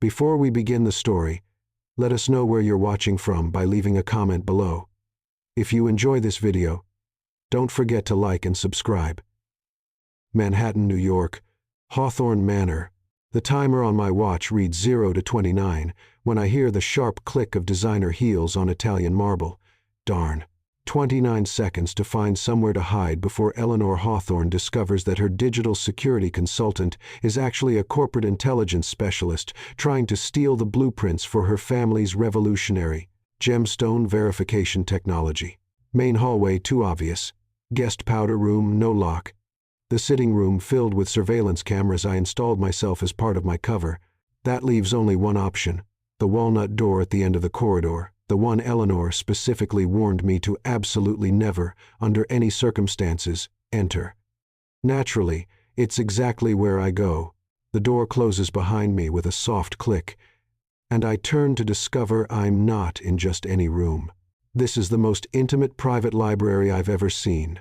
Before we begin the story, let us know where you're watching from by leaving a comment below. If you enjoy this video, don't forget to like and subscribe. Manhattan, New York, Hawthorne Manor. The timer on my watch reads 0 to 29 when I hear the sharp click of designer heels on Italian marble. Darn. 29 seconds to find somewhere to hide before Eleanor Hawthorne discovers that her digital security consultant is actually a corporate intelligence specialist trying to steal the blueprints for her family's revolutionary gemstone verification technology. Main hallway too obvious. Guest powder room, no lock. The sitting room filled with surveillance cameras I installed myself as part of my cover. That leaves only one option. The walnut door at the end of the corridor. The one Eleanor specifically warned me to absolutely never, under any circumstances, enter. Naturally, it's exactly where I go. The door closes behind me with a soft click, and I turn to discover I'm not in just any room. This is the most intimate private library I've ever seen.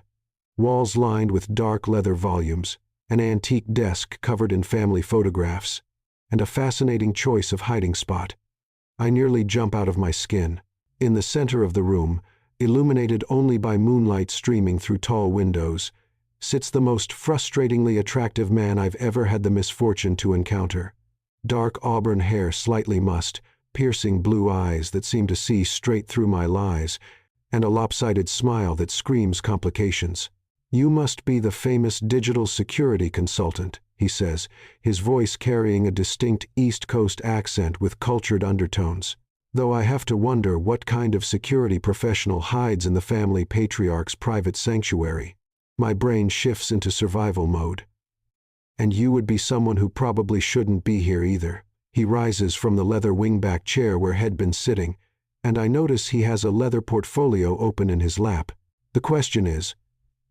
Walls lined with dark leather volumes, an antique desk covered in family photographs, and a fascinating choice of hiding spot. I nearly jump out of my skin. In the center of the room, illuminated only by moonlight streaming through tall windows, sits the most frustratingly attractive man I've ever had the misfortune to encounter. Dark auburn hair slightly mussed, piercing blue eyes that seem to see straight through my lies, and a lopsided smile that screams complications. "You must be the famous digital security consultant," he says, his voice carrying a distinct East Coast accent with cultured undertones. Though I have to wonder what kind of security professional hides in the family patriarch's private sanctuary. My brain shifts into survival mode. "And you would be someone who probably shouldn't be here either." He rises from the leather wingback chair where he'd been sitting, and I notice he has a leather portfolio open in his lap. The question is,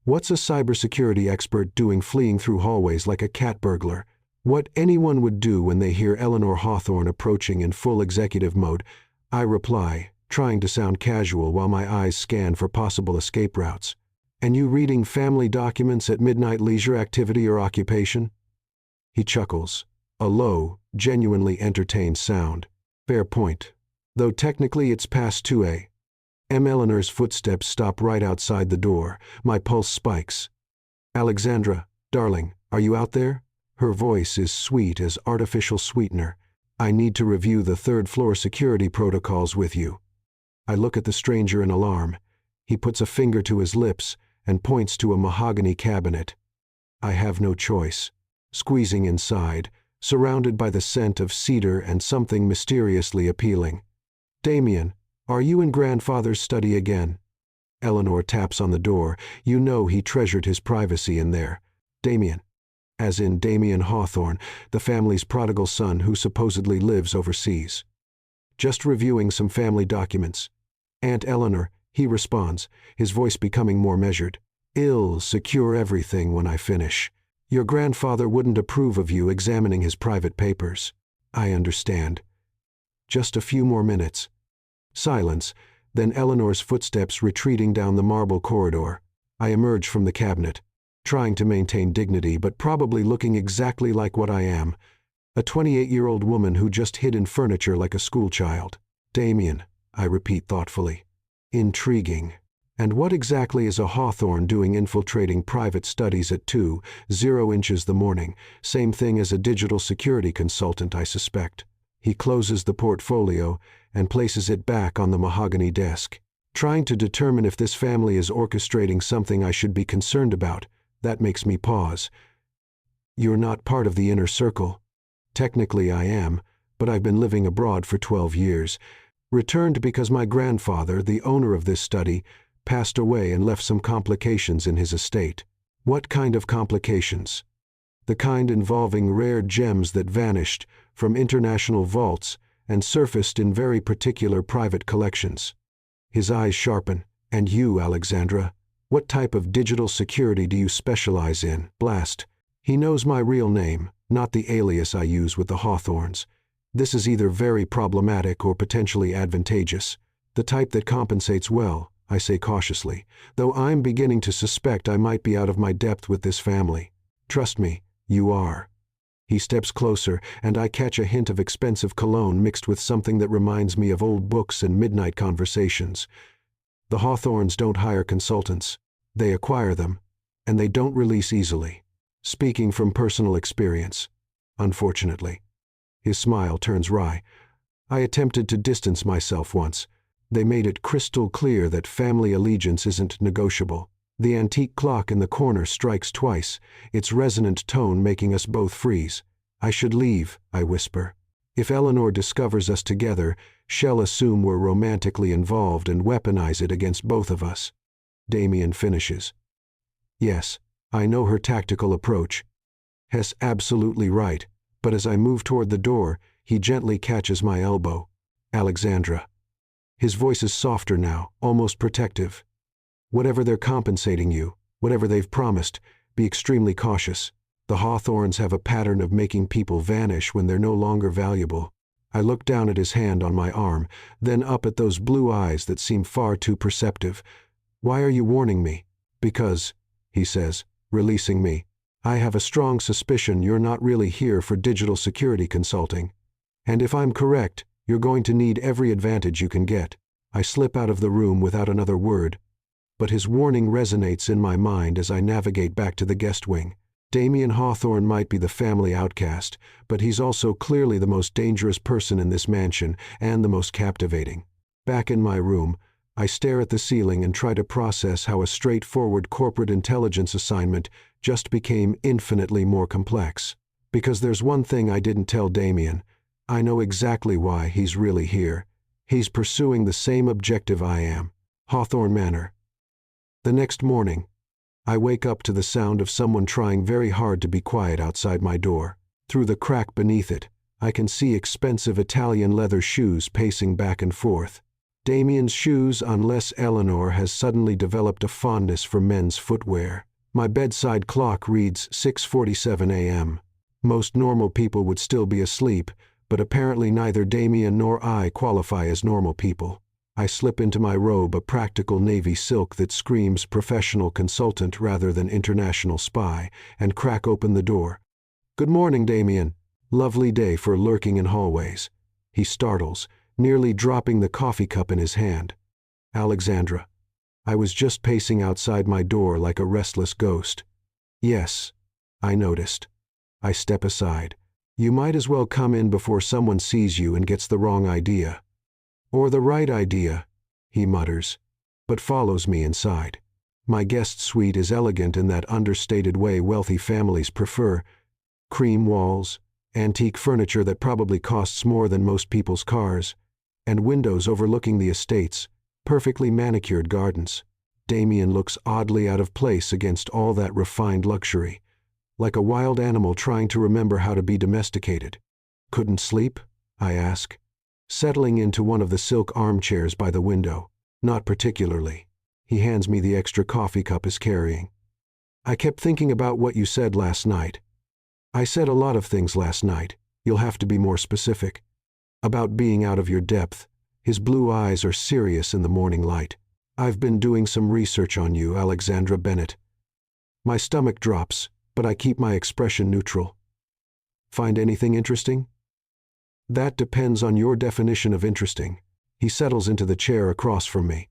what's a cybersecurity expert doing fleeing through hallways like a cat burglar? What anyone would do when they hear Eleanor Hawthorne approaching in full executive mode, I reply, trying to sound casual while my eyes scan for possible escape routes. "And you reading family documents at midnight leisure activity or occupation?" He chuckles, a low, genuinely entertained sound. Fair point. Though technically it's past 2 a.m. Eleanor's footsteps stop right outside the door. My pulse spikes. "Alexandra, darling, are you out there?" Her voice is sweet as artificial sweetener. "I need to review the third-floor security protocols with you." I look at the stranger in alarm. He puts a finger to his lips and points to a mahogany cabinet. I have no choice. Squeezing inside, surrounded by the scent of cedar and something mysteriously appealing. "Damien, are you in grandfather's study again?" Eleanor taps on the door. You know he treasured his privacy in there. Damien, as in Damien Hawthorne, the family's prodigal son who supposedly lives overseas. "Just reviewing some family documents." "Aunt Eleanor," he responds, his voice becoming more measured. "I'll secure everything when I finish. Your grandfather wouldn't approve of you examining his private papers." "I understand." Just a few more minutes. Silence, then Eleanor's footsteps retreating down the marble corridor. I emerge from the cabinet, trying to maintain dignity but probably looking exactly like what I am, a 28-year-old woman who just hid in furniture like a schoolchild. "Damien," I repeat thoughtfully. "Intriguing. And what exactly is a Hawthorne doing infiltrating private studies at 2:00 inches the morning? Same thing as a digital security consultant, I suspect." He closes the portfolio and places it back on the mahogany desk. Trying to determine if this family is orchestrating something I should be concerned about, that makes me pause. "You're not part of the inner circle." "Technically I am, but I've been living abroad for 12 years. Returned because my grandfather, the owner of this study, passed away and left some complications in his estate." "What kind of complications?" "The kind involving rare gems that vanished from international vaults and surfaced in very particular private collections." His eyes sharpen. "And you, Alexandra? What type of digital security do you specialize in?" Blast. He knows my real name, not the alias I use with the Hawthorns. This is either very problematic or potentially advantageous. "The type that compensates well," I say cautiously, though I'm beginning to suspect I might be out of my depth with this family. "Trust me, you are." He steps closer, and I catch a hint of expensive cologne mixed with something that reminds me of old books and midnight conversations. The Hawthorns don't hire consultants. They acquire them, and they don't release easily. Speaking from personal experience, unfortunately. His smile turns wry. I attempted to distance myself once. They made it crystal clear that family allegiance isn't negotiable. The antique clock in the corner strikes twice, its resonant tone making us both freeze. I should leave, I whisper. If Eleanor discovers us together, she'll assume we're romantically involved and weaponize it against both of us. Damien finishes. Yes, I know her tactical approach. Hess absolutely right, but as I move toward the door, he gently catches my elbow. Alexandra. His voice is softer now, almost protective. Whatever they're compensating you, whatever they've promised, be extremely cautious. The Hawthorns have a pattern of making people vanish when they're no longer valuable. I look down at his hand on my arm, then up at those blue eyes that seem far too perceptive. Why are you warning me? Because, he says, releasing me. I have a strong suspicion you're not really here for digital security consulting. And if I'm correct, you're going to need every advantage you can get. I slip out of the room without another word, but his warning resonates in my mind as I navigate back to the guest wing. Damien Hawthorne might be the family outcast, but he's also clearly the most dangerous person in this mansion and the most captivating. Back in my room, I stare at the ceiling and try to process how a straightforward corporate intelligence assignment just became infinitely more complex. Because there's one thing I didn't tell Damien. I know exactly why he's really here. He's pursuing the same objective I am. Hawthorne Manor. The next morning, I wake up to the sound of someone trying very hard to be quiet outside my door. Through the crack beneath it, I can see expensive Italian leather shoes pacing back and forth. Damien's shoes, unless Eleanor has suddenly developed a fondness for men's footwear. My bedside clock reads 6:47 a.m. Most normal people would still be asleep, but apparently neither Damien nor I qualify as normal people. I slip into my robe, a practical navy silk that screams professional consultant rather than international spy, and crack open the door. Good morning, Damien. Lovely day for lurking in hallways. He startles, nearly dropping the coffee cup in his hand. Alexandra. I was just pacing outside my door like a restless ghost. Yes, I noticed. I step aside. You might as well come in before someone sees you and gets the wrong idea. Or the right idea, he mutters, but follows me inside. My guest suite is elegant in that understated way wealthy families prefer. Cream walls, antique furniture that probably costs more than most people's cars, and windows overlooking the estates, perfectly manicured gardens. Damien looks oddly out of place against all that refined luxury, like a wild animal trying to remember how to be domesticated. Couldn't sleep? I ask, settling into one of the silk armchairs by the window. Not particularly. He hands me the extra coffee cup he's carrying. I kept thinking about what you said last night. I said a lot of things last night. You'll have to be more specific. About being out of your depth. His blue eyes are serious in the morning light. I've been doing some research on you, Alexandra Bennett. My stomach drops, but I keep my expression neutral. Find anything interesting? That depends on your definition of interesting. He settles into the chair across from me.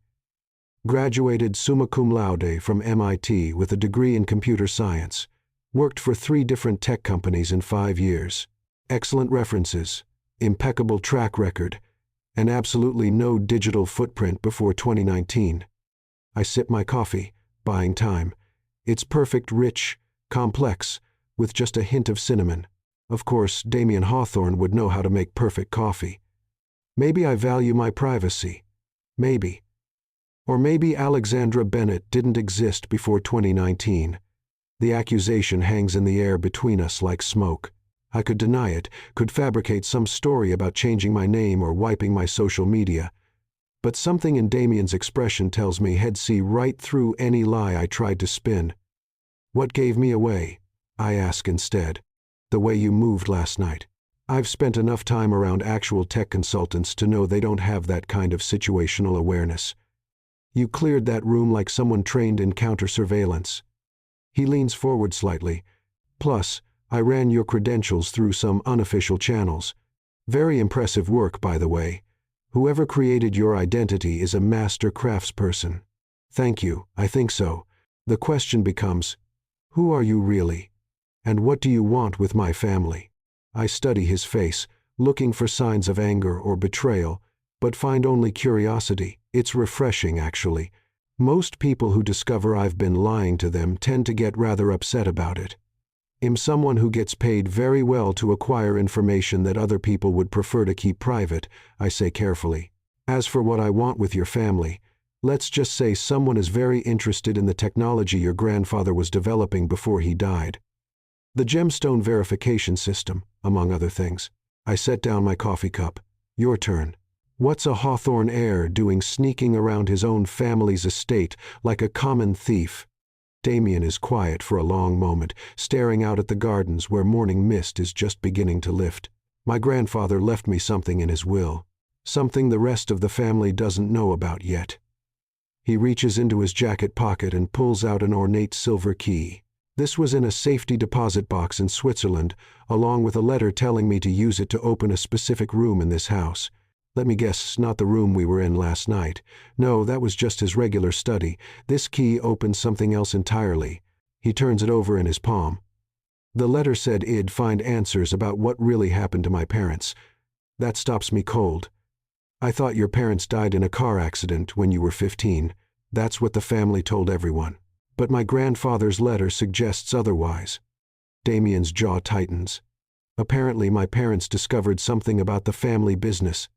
Graduated summa cum laude from MIT with a degree in computer science. Worked for 3 different tech companies in 5 years. Excellent references, impeccable track record, and absolutely no digital footprint before 2019. I sip my coffee, buying time. It's perfect, rich, complex, with just a hint of cinnamon. Of course, Damien Hawthorne would know how to make perfect coffee. Maybe I value my privacy. Maybe. Or maybe Alexandra Bennett didn't exist before 2019. The accusation hangs in the air between us like smoke. I could deny it, could fabricate some story about changing my name or wiping my social media. But something in Damien's expression tells me he'd see right through any lie I tried to spin. What gave me away? I ask instead. The way you moved last night. I've spent enough time around actual tech consultants to know they don't have that kind of situational awareness. You cleared that room like someone trained in counter-surveillance. He leans forward slightly. Plus, I ran your credentials through some unofficial channels. Very impressive work, by the way. Whoever created your identity is a master craftsperson. Thank you, I think so. The question becomes, who are you really? And what do you want with my family? I study his face, looking for signs of anger or betrayal, but find only curiosity. It's refreshing, actually. Most people who discover I've been lying to them tend to get rather upset about it. I'm someone who gets paid very well to acquire information that other people would prefer to keep private, I say carefully. As for what I want with your family, let's just say someone is very interested in the technology your grandfather was developing before he died. The gemstone verification system, among other things. I set down my coffee cup. Your turn. What's a Hawthorne heir doing sneaking around his own family's estate like a common thief? Damien is quiet for a long moment, staring out at the gardens where morning mist is just beginning to lift. My grandfather left me something in his will. Something the rest of the family doesn't know about yet. He reaches into his jacket pocket and pulls out an ornate silver key. This was in a safety deposit box in Switzerland, along with a letter telling me to use it to open a specific room in this house. Let me guess, not the room we were in last night. No, that was just his regular study. This key opens something else entirely. He turns it over in his palm. The letter said it'd find answers about what really happened to my parents. That stops me cold. I thought your parents died in a car accident when you were 15. That's what the family told everyone. But my grandfather's letter suggests otherwise. Damien's jaw tightens. Apparently my parents discovered something about the family business.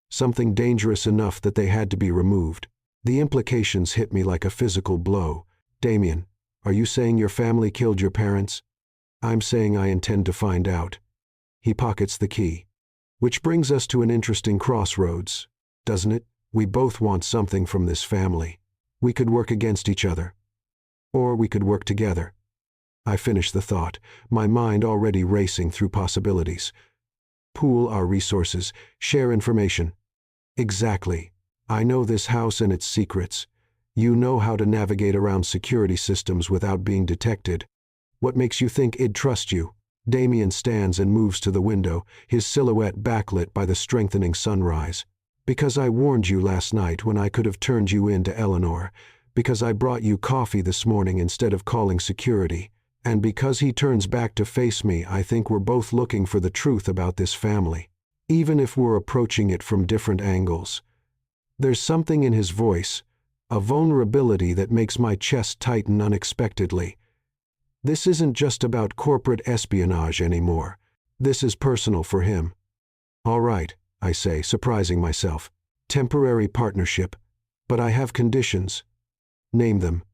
Something dangerous enough that they had to be removed. The implications hit me like a physical blow. Damien, are you saying your family killed your parents? I'm saying I intend to find out. He pockets the key. Which brings us to an interesting crossroads, doesn't it? We both want something from this family. We could work against each other. Or we could work together. I finish the thought, my mind already racing through possibilities. Pool our resources, share information. Exactly. I know this house and its secrets. You know how to navigate around security systems without being detected. What makes you think it'd trust you? Damien stands and moves to the window, his silhouette backlit by the strengthening sunrise. Because I warned you last night when I could have turned you in to Eleanor. Because I brought you coffee this morning instead of calling security. And because he turns back to face me, I think we're both looking for the truth about this family. Even if we're approaching it from different angles. There's something in his voice, a vulnerability that makes my chest tighten unexpectedly. This isn't just about corporate espionage anymore. This is personal for him. All right, I say, surprising myself. Temporary partnership. But I have conditions. Name them.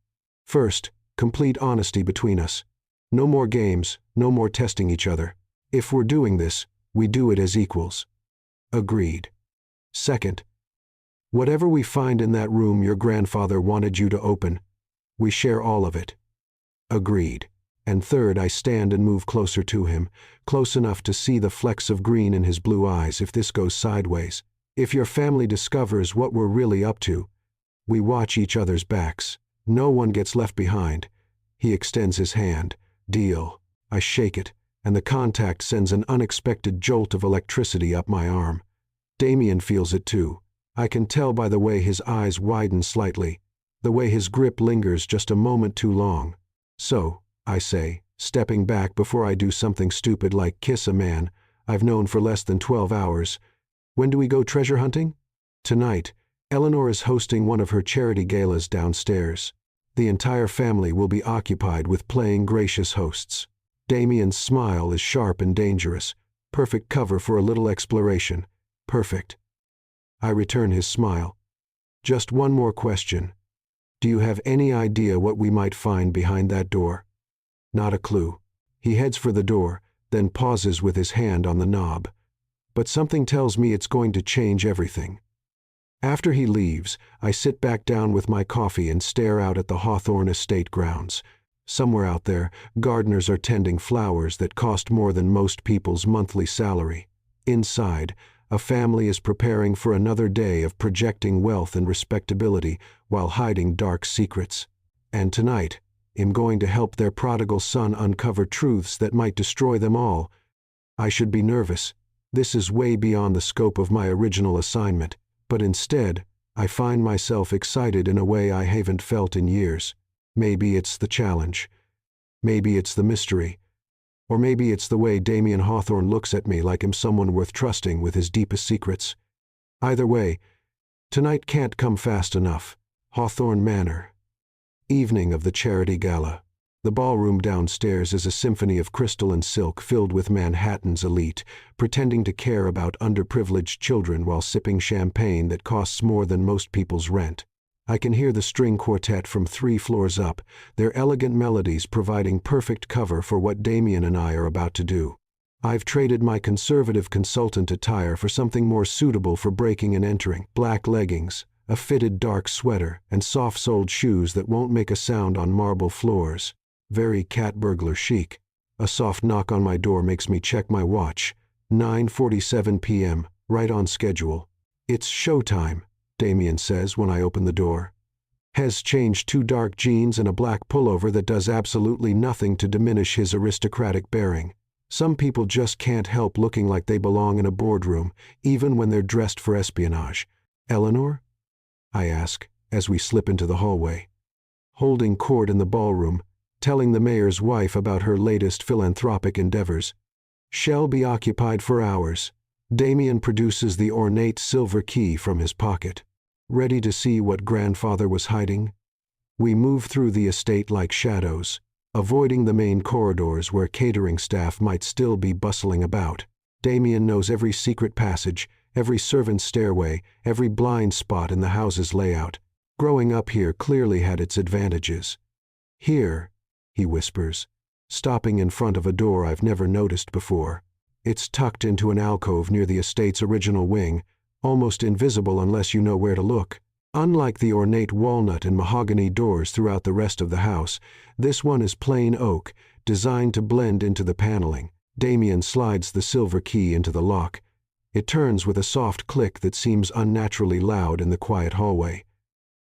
First, complete honesty between us. No more games, no more testing each other. If we're doing this, we do it as equals. Agreed. Second, whatever we find in that room your grandfather wanted you to open, we share all of it. Agreed. And third, I stand and move closer to him, close enough to see the flecks of green in his blue eyes if this goes sideways. If your family discovers what we're really up to, we watch each other's backs. No one gets left behind. He extends his hand. Deal. I shake it, and the contact sends an unexpected jolt of electricity up my arm. Damien feels it too. I can tell by the way his eyes widen slightly, the way his grip lingers just a moment too long. So, I say, stepping back before I do something stupid like kiss a man I've known for less than 12 hours. When do we go treasure hunting? Tonight. Eleanor is hosting one of her charity galas downstairs. The entire family will be occupied with playing gracious hosts. Damien's smile is sharp and dangerous. Perfect cover for a little exploration. Perfect. I return his smile. Just one more question. Do you have any idea what we might find behind that door? Not a clue. He heads for the door, then pauses with his hand on the knob. But something tells me it's going to change everything. After he leaves, I sit back down with my coffee and stare out at the Hawthorne estate grounds. Somewhere out there, gardeners are tending flowers that cost more than most people's monthly salary. Inside, a family is preparing for another day of projecting wealth and respectability while hiding dark secrets. And tonight, am going to help their prodigal son uncover truths that might destroy them all. I should be nervous. This is way beyond the scope of my original assignment, but instead, I find myself excited in a way I haven't felt in years. Maybe it's the challenge. Maybe it's the mystery. Or maybe it's the way Damien Hawthorne looks at me like I'm someone worth trusting with his deepest secrets. Either way, tonight can't come fast enough. Hawthorne Manor. Evening of the charity gala. The ballroom downstairs is a symphony of crystal and silk filled with Manhattan's elite, pretending to care about underprivileged children while sipping champagne that costs more than most people's rent. I can hear the string quartet from 3 floors up, their elegant melodies providing perfect cover for what Damien and I are about to do. I've traded my conservative consultant attire for something more suitable for breaking and entering: black leggings, a fitted dark sweater, and soft-soled shoes that won't make a sound on marble floors. Very cat burglar chic. A soft knock on my door makes me check my watch. 9:47 p.m., right on schedule. It's showtime, Damien says when I open the door. Has changed 2 dark jeans and a black pullover that does absolutely nothing to diminish his aristocratic bearing. Some people just can't help looking like they belong in a boardroom, even when they're dressed for espionage. Eleanor? I ask, as we slip into the hallway. Holding court in the ballroom, telling the mayor's wife about her latest philanthropic endeavors. Shall be occupied for hours. Damien produces the ornate silver key from his pocket. Ready to see what grandfather was hiding? We move through the estate like shadows, avoiding the main corridors where catering staff might still be bustling about. Damien knows every secret passage, every servant's stairway, every blind spot in the house's layout. Growing up here clearly had its advantages. Here, he whispers, stopping in front of a door I've never noticed before. It's tucked into an alcove near the estate's original wing, almost invisible unless you know where to look. Unlike the ornate walnut and mahogany doors throughout the rest of the house, this one is plain oak, designed to blend into the paneling. Damien slides the silver key into the lock. It turns with a soft click that seems unnaturally loud in the quiet hallway.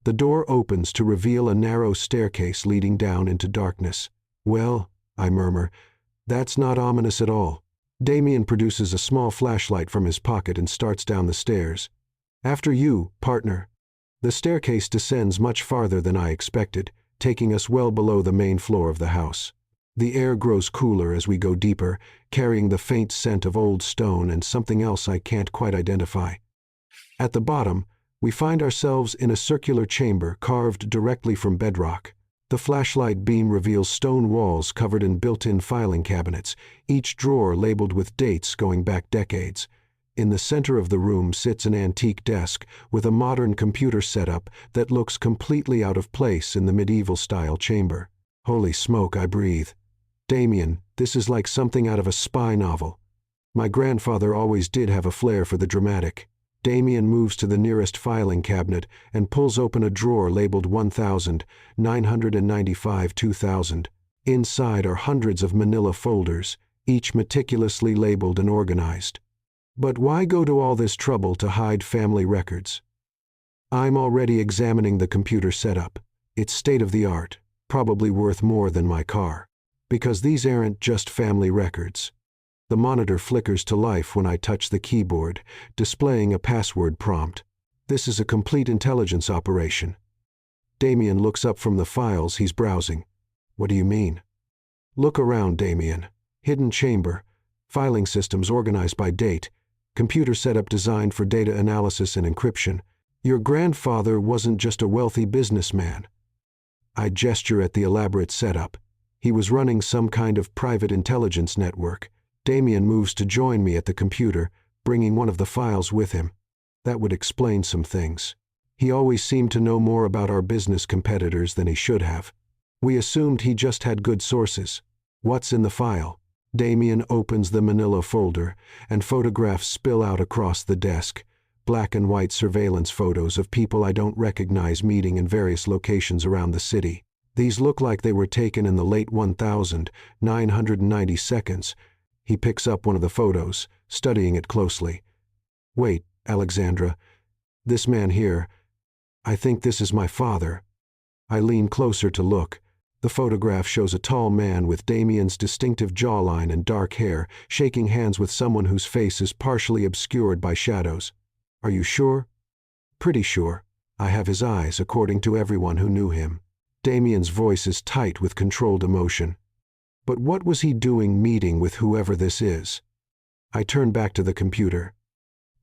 The door opens to reveal a narrow staircase leading down into darkness. Well, I murmur, that's not ominous at all. Damien produces a small flashlight from his pocket and starts down the stairs. After you, partner. The staircase descends much farther than I expected, taking us well below the main floor of the house. The air grows cooler as we go deeper, carrying the faint scent of old stone and something else I can't quite identify. At the bottom, we find ourselves in a circular chamber carved directly from bedrock. The flashlight beam reveals stone walls covered in built-in filing cabinets, each drawer labeled with dates going back decades. In the center of the room sits an antique desk with a modern computer setup that looks completely out of place in the medieval-style chamber. Holy smoke, I breathe. Damien, this is like something out of a spy novel. My grandfather always did have a flair for the dramatic. Damien moves to the nearest filing cabinet and pulls open a drawer labeled 1000, 995, 2000. Inside are hundreds of manila folders, each meticulously labeled and organized. But why go to all this trouble to hide family records? I'm already examining the computer setup. It's state-of-the-art, probably worth more than my car. Because these aren't just family records. The monitor flickers to life when I touch the keyboard, displaying a password prompt. This is a complete intelligence operation. Damien looks up from the files he's browsing. What do you mean? Look around, Damien. Hidden chamber, filing systems organized by date, computer setup designed for data analysis and encryption. Your grandfather wasn't just a wealthy businessman. I gesture at the elaborate setup. He was running some kind of private intelligence network. Damien moves to join me at the computer, bringing one of the files with him. That would explain some things. He always seemed to know more about our business competitors than he should have. We assumed he just had good sources. What's in the file? Damien opens the manila folder, and photographs spill out across the desk. Black and white surveillance photos of people I don't recognize meeting in various locations around the city. These look like they were taken in the late 1990s. He picks up one of the photos, studying it closely. Wait, Alexandra. This man here, I think this is my father. I lean closer to look. The photograph shows a tall man with Damien's distinctive jawline and dark hair, shaking hands with someone whose face is partially obscured by shadows. Are you sure? Pretty sure. I have his eyes, according to everyone who knew him. Damien's voice is tight with controlled emotion. But what was he doing meeting with whoever this is? I turn back to the computer.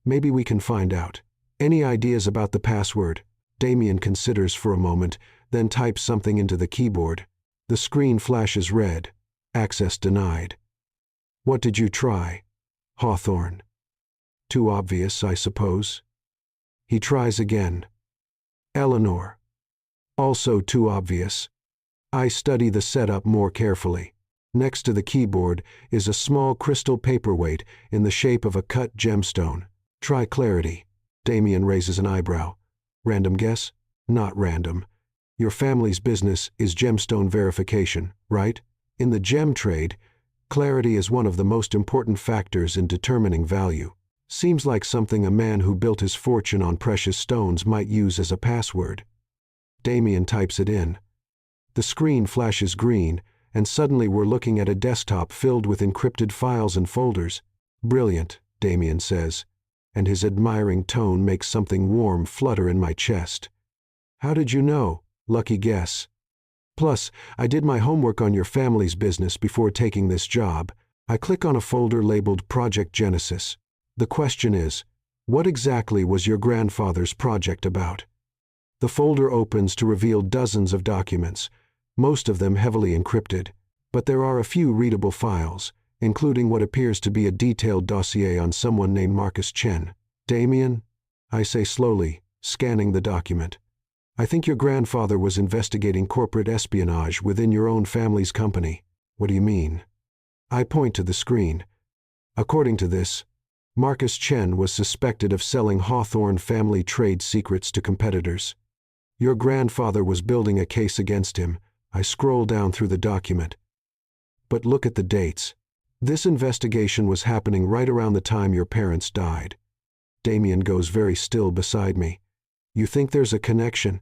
Maybe we can find out. Any ideas about the password? Damien considers for a moment, then types something into the keyboard. The screen flashes red. Access denied. What did you try? Hawthorne. Too obvious, I suppose. He tries again. Eleanor. Also too obvious. I study the setup more carefully. Next to the keyboard is a small crystal paperweight in the shape of a cut gemstone. Try clarity. Damien raises an eyebrow. Random guess? Not random. Your family's business is gemstone verification, right? In the gem trade, clarity is one of the most important factors in determining value. Seems like something a man who built his fortune on precious stones might use as a password. Damien types it in. The screen flashes green, and suddenly we're looking at a desktop filled with encrypted files and folders. Brilliant, Damien says, and his admiring tone makes something warm flutter in my chest. How did you know? Lucky guess. Plus, I did my homework on your family's business before taking this job. I click on a folder labeled Project Genesis. The question is, what exactly was your grandfather's project about? The folder opens to reveal dozens of documents, most of them heavily encrypted, but there are a few readable files, including what appears to be a detailed dossier on someone named Marcus Chen. Damien? I say slowly, scanning the document. I think your grandfather was investigating corporate espionage within your own family's company. What do you mean? I point to the screen. According to this, Marcus Chen was suspected of selling Hawthorne family trade secrets to competitors. Your grandfather was building a case against him. I scroll down through the document. But look at the dates. This investigation was happening right around the time your parents died. Damien goes very still beside me. You think there's a connection?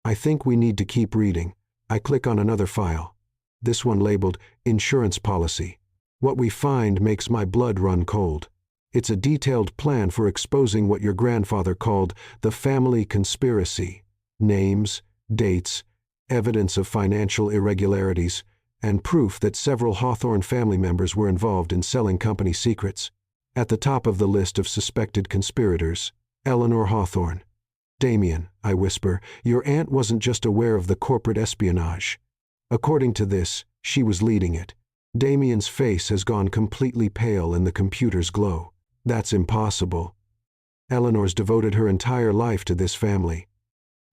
I think we need to keep reading. I click on another file. This one labeled Insurance Policy. What we find makes my blood run cold. It's a detailed plan for exposing what your grandfather called the family conspiracy. Names, dates, evidence of financial irregularities, and proof that several Hawthorne family members were involved in selling company secrets. At the top of the list of suspected conspirators, Eleanor Hawthorne. Damien, I whisper, your aunt wasn't just aware of the corporate espionage. According to this, she was leading it. Damien's face has gone completely pale in the computer's glow. That's impossible. Eleanor's devoted her entire life to this family.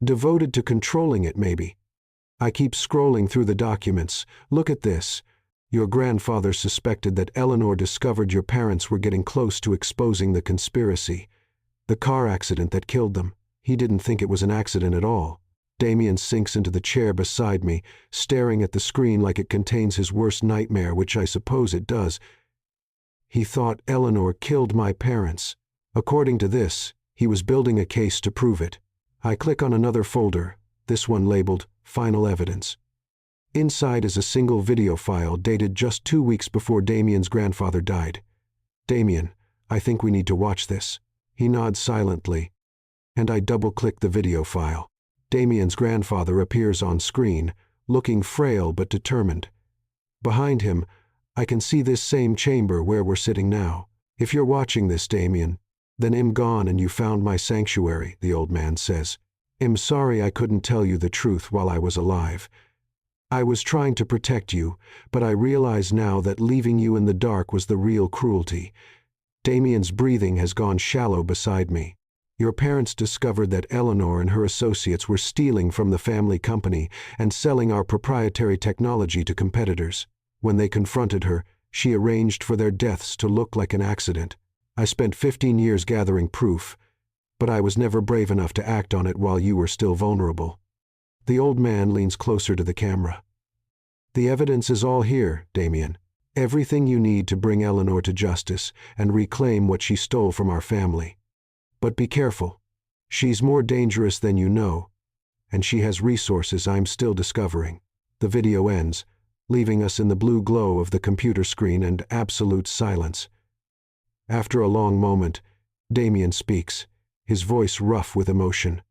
Devoted to controlling it, maybe. I keep scrolling through the documents. Look at this. Your grandfather suspected that Eleanor discovered your parents were getting close to exposing the conspiracy. The car accident that killed them. He didn't think it was an accident at all. Damien sinks into the chair beside me, staring at the screen like it contains his worst nightmare, which I suppose it does. He thought Eleanor killed my parents. According to this, he was building a case to prove it. I click on another folder, this one labeled Final Evidence. Inside is a single video file dated just 2 weeks before Damien's grandfather died. Damien, I think we need to watch this. He nods silently, and I double-click the video file. Damien's grandfather appears on screen, looking frail but determined. Behind him, I can see this same chamber where we're sitting now. If you're watching this, Damien, then I'm gone and you found my sanctuary, the old man says. I'm sorry I couldn't tell you the truth while I was alive. I was trying to protect you, but I realize now that leaving you in the dark was the real cruelty. Damien's breathing has gone shallow beside me. Your parents discovered that Eleanor and her associates were stealing from the family company and selling our proprietary technology to competitors. When they confronted her, she arranged for their deaths to look like an accident. I spent 15 years gathering proof, but I was never brave enough to act on it while you were still vulnerable. The old man leans closer to the camera. The evidence is all here, Damien. Everything you need to bring Eleanor to justice and reclaim what she stole from our family. But be careful. She's more dangerous than you know, and she has resources I'm still discovering. The video ends, leaving us in the blue glow of the computer screen and absolute silence. After a long moment, Damien speaks, his voice rough with emotion.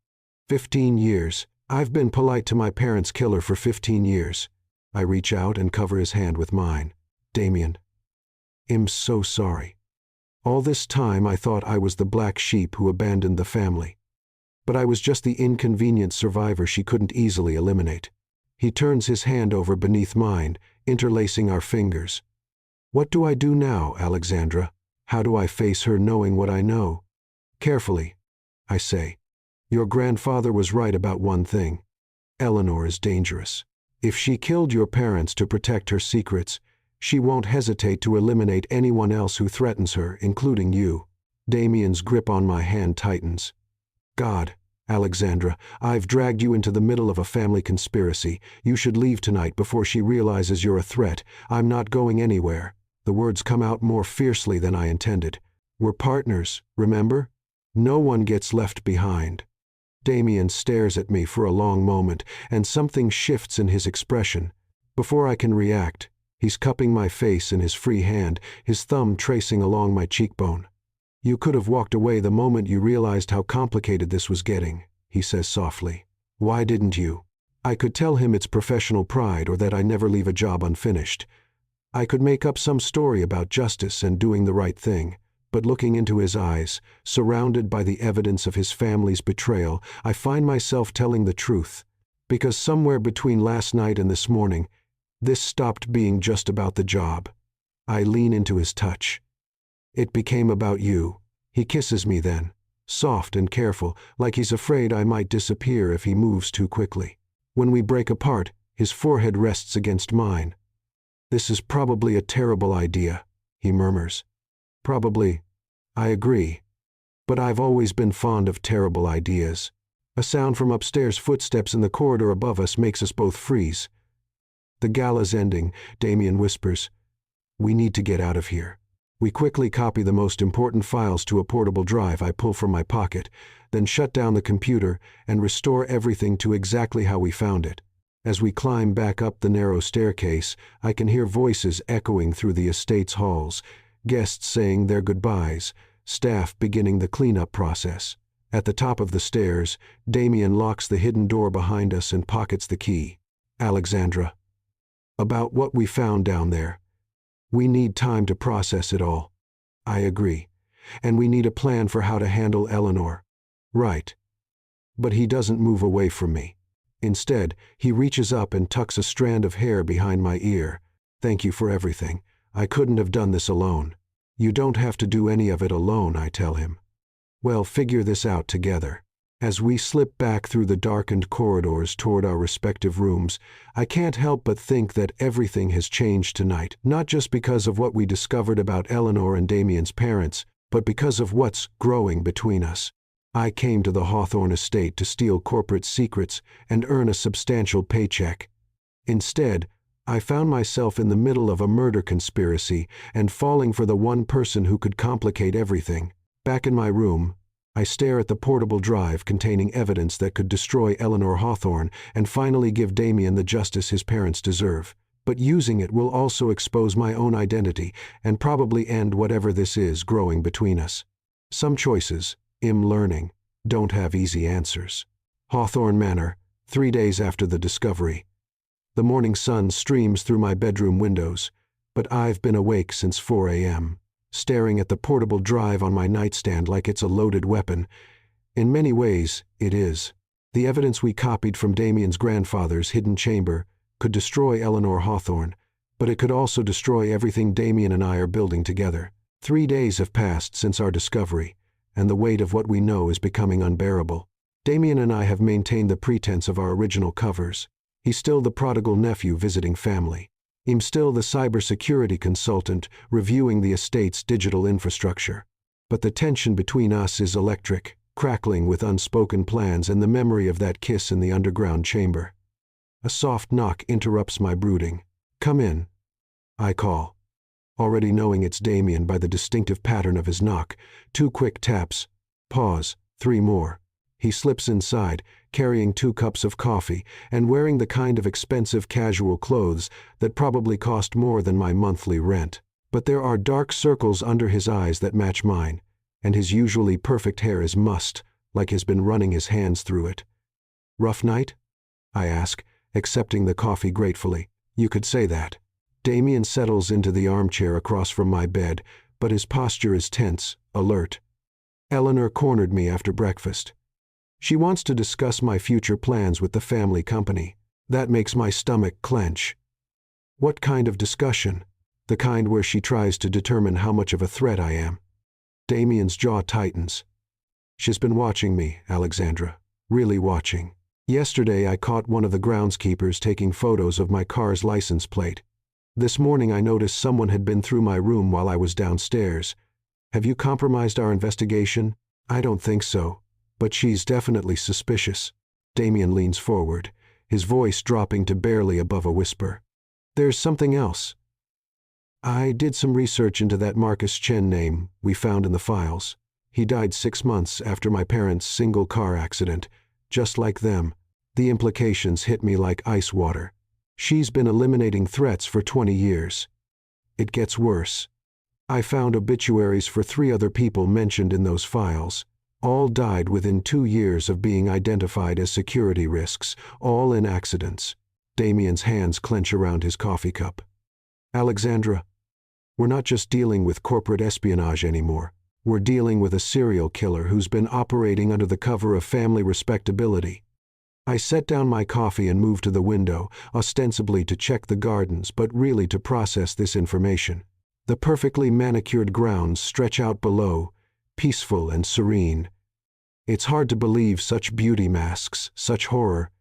15 years. I've been polite to my parents' killer for 15 years. I reach out and cover his hand with mine. Damien. I'm so sorry. All this time I thought I was the black sheep who abandoned the family. But I was just the inconvenient survivor she couldn't easily eliminate. He turns his hand over beneath mine, interlacing our fingers. What do I do now, Alexandra? How do I face her knowing what I know? Carefully, I say. Your grandfather was right about one thing. Eleanor is dangerous. If she killed your parents to protect her secrets, she won't hesitate to eliminate anyone else who threatens her, including you. Damien's grip on my hand tightens. God, Alexandra, I've dragged you into the middle of a family conspiracy. You should leave tonight before she realizes you're a threat. I'm not going anywhere. The words come out more fiercely than I intended. We're partners, remember? No one gets left behind. Damien stares at me for a long moment, and something shifts in his expression. Before I can react, he's cupping my face in his free hand, his thumb tracing along my cheekbone. You could have walked away the moment you realized how complicated this was getting, he says softly. Why didn't you? I could tell him it's professional pride or that I never leave a job unfinished. I could make up some story about justice and doing the right thing. But looking into his eyes, surrounded by the evidence of his family's betrayal, I find myself telling the truth. Because somewhere between last night and this morning, this stopped being just about the job. I lean into his touch. It became about you. He kisses me then, soft and careful, like he's afraid I might disappear if he moves too quickly. When we break apart, his forehead rests against mine. This is probably a terrible idea, he murmurs. Probably. I agree. But I've always been fond of terrible ideas. A sound from upstairs footsteps in the corridor above us makes us both freeze. The gala's ending, Damien whispers. We need to get out of here. We quickly copy the most important files to a portable drive I pull from my pocket, then shut down the computer and restore everything to exactly how we found it. As we climb back up the narrow staircase, I can hear voices echoing through the estate's halls, guests saying their goodbyes, staff beginning the cleanup process. At the top of the stairs, Damien locks the hidden door behind us and pockets the key. Alexandra. About what we found down there. We need time to process it all. I agree. And we need a plan for how to handle Eleanor. Right. But he doesn't move away from me. Instead, he reaches up and tucks a strand of hair behind my ear. Thank you for everything. I couldn't have done this alone. You don't have to do any of it alone, I tell him. Well, figure this out together. As we slip back through the darkened corridors toward our respective rooms, I can't help but think that everything has changed tonight, not just because of what we discovered about Eleanor and Damien's parents, but because of what's growing between us. I came to the Hawthorne estate to steal corporate secrets and earn a substantial paycheck. Instead, I found myself in the middle of a murder conspiracy and falling for the one person who could complicate everything. Back in my room, I stare at the portable drive containing evidence that could destroy Eleanor Hawthorne and finally give Damien the justice his parents deserve. But using it will also expose my own identity and probably end whatever this is growing between us. Some choices, I'm learning, don't have easy answers. Hawthorne Manor, 3 days after the discovery. The morning sun streams through my bedroom windows, but I've been awake since 4 a.m., staring at the portable drive on my nightstand like it's a loaded weapon. In many ways, it is. The evidence we copied from Damien's grandfather's hidden chamber could destroy Eleanor Hawthorne, but it could also destroy everything Damien and I are building together. 3 days have passed since our discovery, and the weight of what we know is becoming unbearable. Damien and I have maintained the pretense of our original covers. He's still the prodigal nephew visiting family. I'm still the cybersecurity consultant reviewing the estate's digital infrastructure. But the tension between us is electric, crackling with unspoken plans and the memory of that kiss in the underground chamber. A soft knock interrupts my brooding. Come in, I call, already knowing it's Damien by the distinctive pattern of his knock. 2 quick taps. Pause. 3 more. He slips inside, carrying 2 cups of coffee, and wearing the kind of expensive casual clothes that probably cost more than my monthly rent. But there are dark circles under his eyes that match mine, and his usually perfect hair is mussed, like he's been running his hands through it. "Rough night?" I ask, accepting the coffee gratefully. "You could say that." Damien settles into the armchair across from my bed, but his posture is tense, alert. "Eleanor cornered me after breakfast. She wants to discuss my future plans with the family company. That makes my stomach clench." "What kind of discussion?" "The kind where she tries to determine how much of a threat I am." Damien's jaw tightens. "She's been watching me, Alexandra. Really watching. Yesterday I caught one of the groundskeepers taking photos of my car's license plate. This morning I noticed someone had been through my room while I was downstairs. Have you compromised our investigation?" "I don't think so, but she's definitely suspicious." Damien leans forward, his voice dropping to barely above a whisper. "There's something else. I did some research into that Marcus Chen name we found in the files. He died 6 months after my parents' single car accident, just like them. The implications hit me like ice water. She's been eliminating threats for 20 years. It gets worse. I found obituaries for 3 other people mentioned in those files. All died within 2 years of being identified as security risks, all in accidents." Damien's hands clench around his coffee cup. "Alexandra, we're not just dealing with corporate espionage anymore. We're dealing with a serial killer who's been operating under the cover of family respectability." I set down my coffee and moved to the window, ostensibly to check the gardens, but really to process this information. The perfectly manicured grounds stretch out below, peaceful and serene. It's hard to believe such beauty masks, such horror.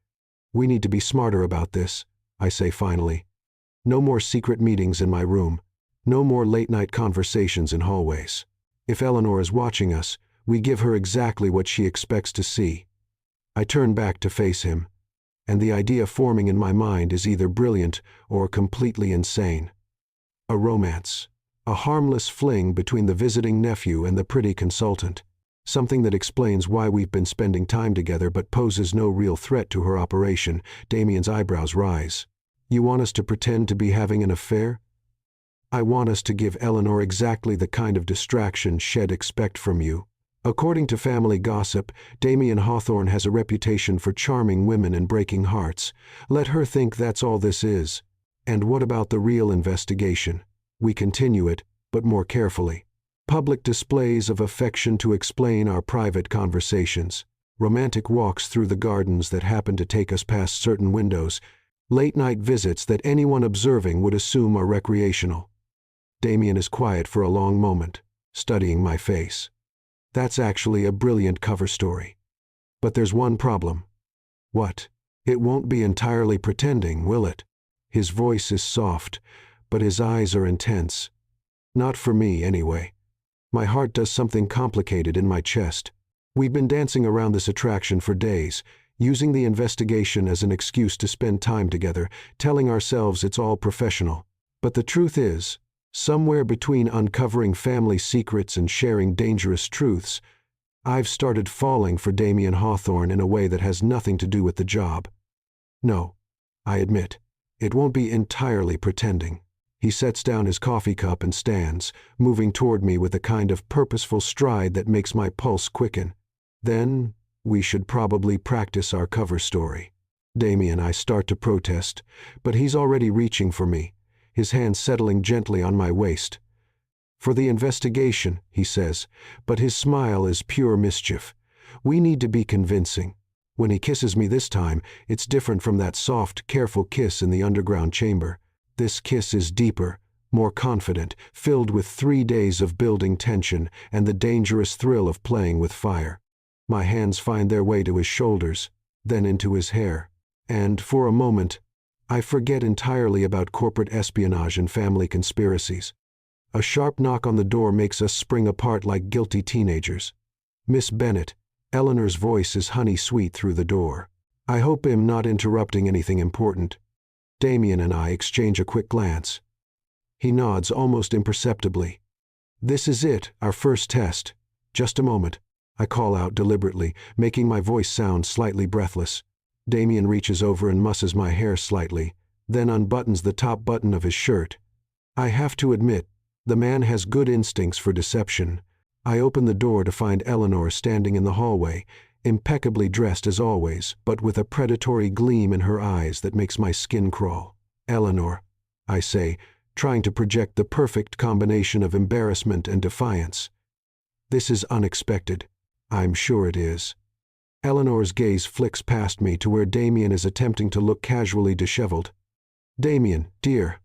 "We need to be smarter about this," I say finally. "No more secret meetings in my room. No more late-night conversations in hallways. If Eleanor is watching us, we give her exactly what she expects to see." I turn back to face him, and the idea forming in my mind is either brilliant or completely insane. A romance. A harmless fling between the visiting nephew and the pretty consultant. Something that explains why we've been spending time together but poses no real threat to her operation. Damien's eyebrows rise. "You want us to pretend to be having an affair?" "I want us to give Eleanor exactly the kind of distraction she'd expect from you. According to family gossip, Damien Hawthorne has a reputation for charming women and breaking hearts. Let her think that's all this is. And what about the real investigation? We continue it, but more carefully. Public displays of affection to explain our private conversations. Romantic walks through the gardens that happen to take us past certain windows. Late-night visits that anyone observing would assume are recreational." Damien is quiet for a long moment, studying my face. "That's actually a brilliant cover story. But there's one problem." "What?" "It won't be entirely pretending, will it?" His voice is soft, but his eyes are intense. "Not for me, anyway." My heart does something complicated in my chest. We've been dancing around this attraction for days, using the investigation as an excuse to spend time together, telling ourselves it's all professional. But the truth is, somewhere between uncovering family secrets and sharing dangerous truths, I've started falling for Damien Hawthorne in a way that has nothing to do with the job. "No," I admit, "it won't be entirely pretending." He sets down his coffee cup and stands, moving toward me with a kind of purposeful stride that makes my pulse quicken. "Then, we should probably practice our cover story." Damien, I start to protest, but he's already reaching for me, his hand settling gently on my waist. "For the investigation," he says, but his smile is pure mischief. "We need to be convincing. When he kisses me this time, it's different from that soft, careful kiss in the underground chamber. This kiss is deeper, more confident, filled with 3 days of building tension and the dangerous thrill of playing with fire." My hands find their way to his shoulders, then into his hair, and, for a moment, I forget entirely about corporate espionage and family conspiracies. A sharp knock on the door makes us spring apart like guilty teenagers. "Miss Bennet." Eleanor's voice is honey-sweet through the door. "I hope I'm not interrupting anything important." Damien and I exchange a quick glance. He nods almost imperceptibly. "This is it, our first test. Just a moment." I call out deliberately, making my voice sound slightly breathless. Damien reaches over and musses my hair slightly, then unbuttons the top button of his shirt. I have to admit, the man has good instincts for deception. I open the door to find Eleanor standing in the hallway, impeccably dressed as always, but with a predatory gleam in her eyes that makes my skin crawl. "Eleanor," I say, trying to project the perfect combination of embarrassment and defiance. "This is unexpected." "I'm sure it is." Eleanor's gaze flicks past me to where Damien is attempting to look casually disheveled. "Damien, dear,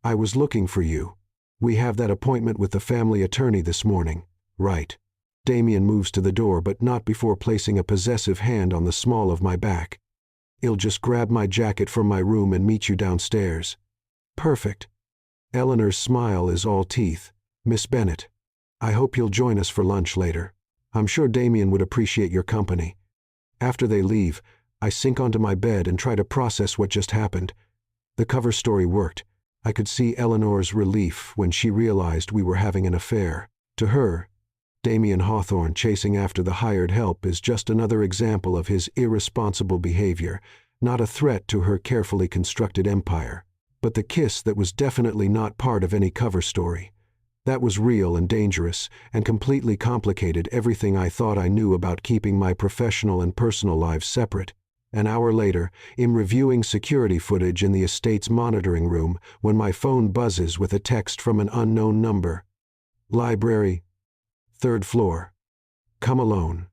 I was looking for you. We have that appointment with the family attorney this morning." "Right." Damien moves to the door, but not before placing a possessive hand on the small of my back. "I'll just grab my jacket from my room and meet you downstairs." "Perfect." Eleanor's smile is all teeth. "Miss Bennett, I hope you'll join us for lunch later. I'm sure Damien would appreciate your company." After they leave, I sink onto my bed and try to process what just happened. The cover story worked. I could see Eleanor's relief when she realized we were having an affair. To her, Damien Hawthorne chasing after the hired help is just another example of his irresponsible behavior, not a threat to her carefully constructed empire. But the kiss that was definitely not part of any cover story. That was real and dangerous, and completely complicated everything I thought I knew about keeping my professional and personal lives separate. An hour later, I'm reviewing security footage in the estate's monitoring room when my phone buzzes with a text from an unknown number. "Library, 3rd floor. Come alone.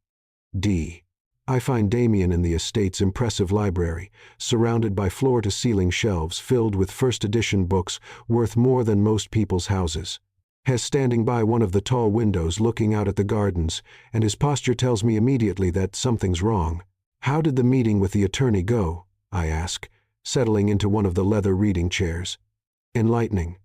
D." I find Damien in the estate's impressive library, surrounded by floor-to-ceiling shelves filled with first-edition books worth more than most people's houses. He's standing by one of the tall windows looking out at the gardens, and his posture tells me immediately that something's wrong. "How did the meeting with the attorney go?" I ask, settling into one of the leather reading chairs. "Enlightening."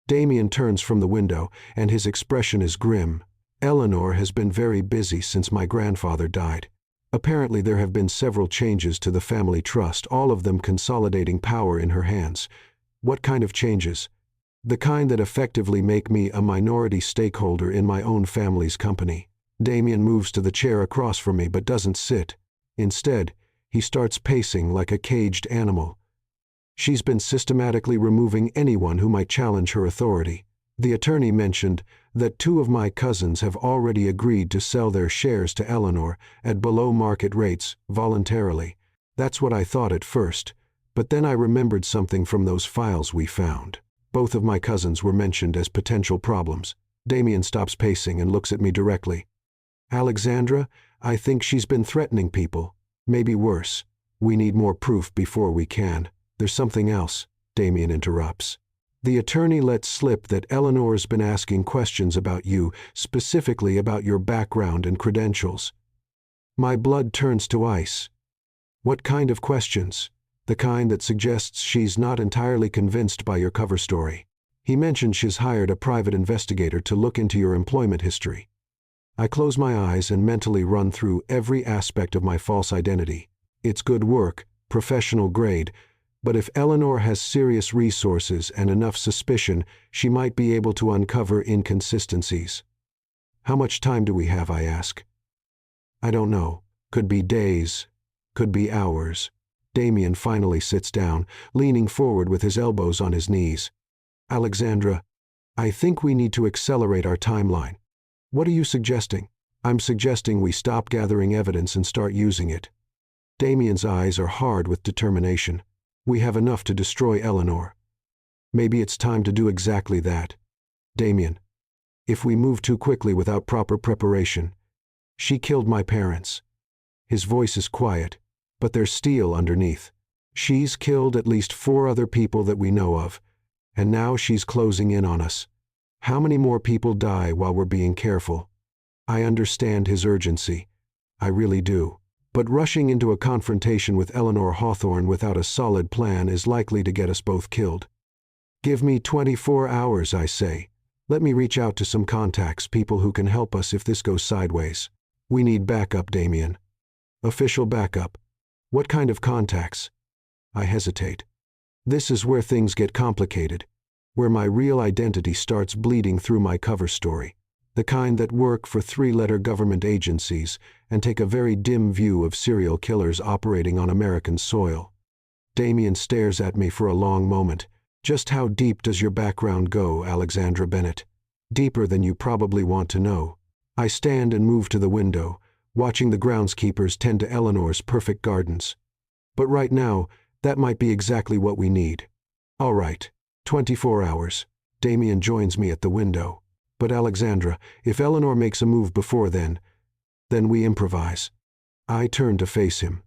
Damien turns from the window, and his expression is grim. "Eleanor has been very busy since my grandfather died. Apparently there have been several changes to the family trust, all of them consolidating power in her hands." "What kind of changes?" "The kind that effectively make me a minority stakeholder in my own family's company." Damien moves to the chair across from me but doesn't sit. Instead, he starts pacing like a caged animal. "She's been systematically removing anyone who might challenge her authority. The attorney mentioned that 2 of my cousins have already agreed to sell their shares to Eleanor at below-market rates, voluntarily. That's what I thought at first, but then I remembered something from those files we found. Both of my cousins were mentioned as potential problems." Damien stops pacing and looks at me directly. "Alexandra, I think she's been threatening people. Maybe worse. We need more proof before we can." "There's something else," Damien interrupts. "The attorney let slip that Eleanor's been asking questions about you, specifically about your background and credentials." My blood turns to ice. "What kind of questions?" "The kind that suggests she's not entirely convinced by your cover story. He mentioned she's hired a private investigator to look into your employment history." I close my eyes and mentally run through every aspect of my false identity. It's good work, professional grade, but if Eleanor has serious resources and enough suspicion, she might be able to uncover inconsistencies. "How much time do we have?" I ask. "I don't know. Could be days, could be hours." Damien finally sits down, leaning forward with his elbows on his knees. "Alexandra, I think we need to accelerate our timeline." "What are you suggesting?" "I'm suggesting we stop gathering evidence and start using it." Damien's eyes are hard with determination. "We have enough to destroy Eleanor. Maybe it's time to do exactly that." "Damien, if we move too quickly without proper preparation, she killed my parents." His voice is quiet, but there's steel underneath. "She's killed at least 4 other people that we know of, and now she's closing in on us. How many more people die while we're being careful?" I understand his urgency. I really do. But rushing into a confrontation with Eleanor Hawthorne without a solid plan is likely to get us both killed. "Give me 24 hours, I say. Let me reach out to some contacts, people who can help us if this goes sideways." "We need backup, Damien." "Official backup? What kind of contacts?" I hesitate. This is where things get complicated, where my real identity starts bleeding through my cover story. the kind that work for three-letter government agencies and take a very dim view of serial killers operating on American soil. Damien stares at me for a long moment. Just how deep does your background go, Alexandra Bennett? Deeper than you probably want to know. I stand and move to the window, watching the groundskeepers tend to Eleanor's perfect gardens. But right now, that might be exactly what we need. All right, 24 hours. Damien joins me at the window. But Alexandra, if Eleanor makes a move before then we improvise. I turn to face him.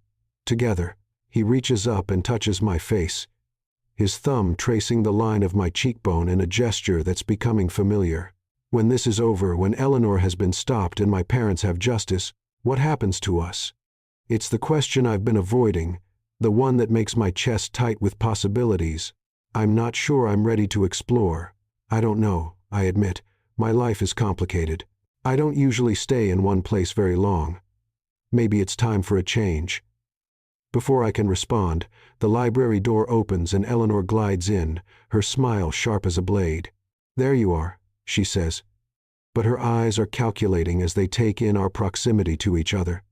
Together, he reaches up and touches my face, his thumb tracing the line of my cheekbone in a gesture that's becoming familiar. When this is over, when Eleanor has been stopped and my parents have justice, what happens to us? It's the question I've been avoiding, the one that makes my chest tight with possibilities. I'm not sure I'm ready to explore. I don't know, I admit. My life is complicated. I don't usually stay in one place very long. Maybe it's time for a change. Before I can respond, the library door opens and Eleanor glides in, her smile sharp as a blade. There you are, she says. But her eyes are calculating as they take in our proximity to each other.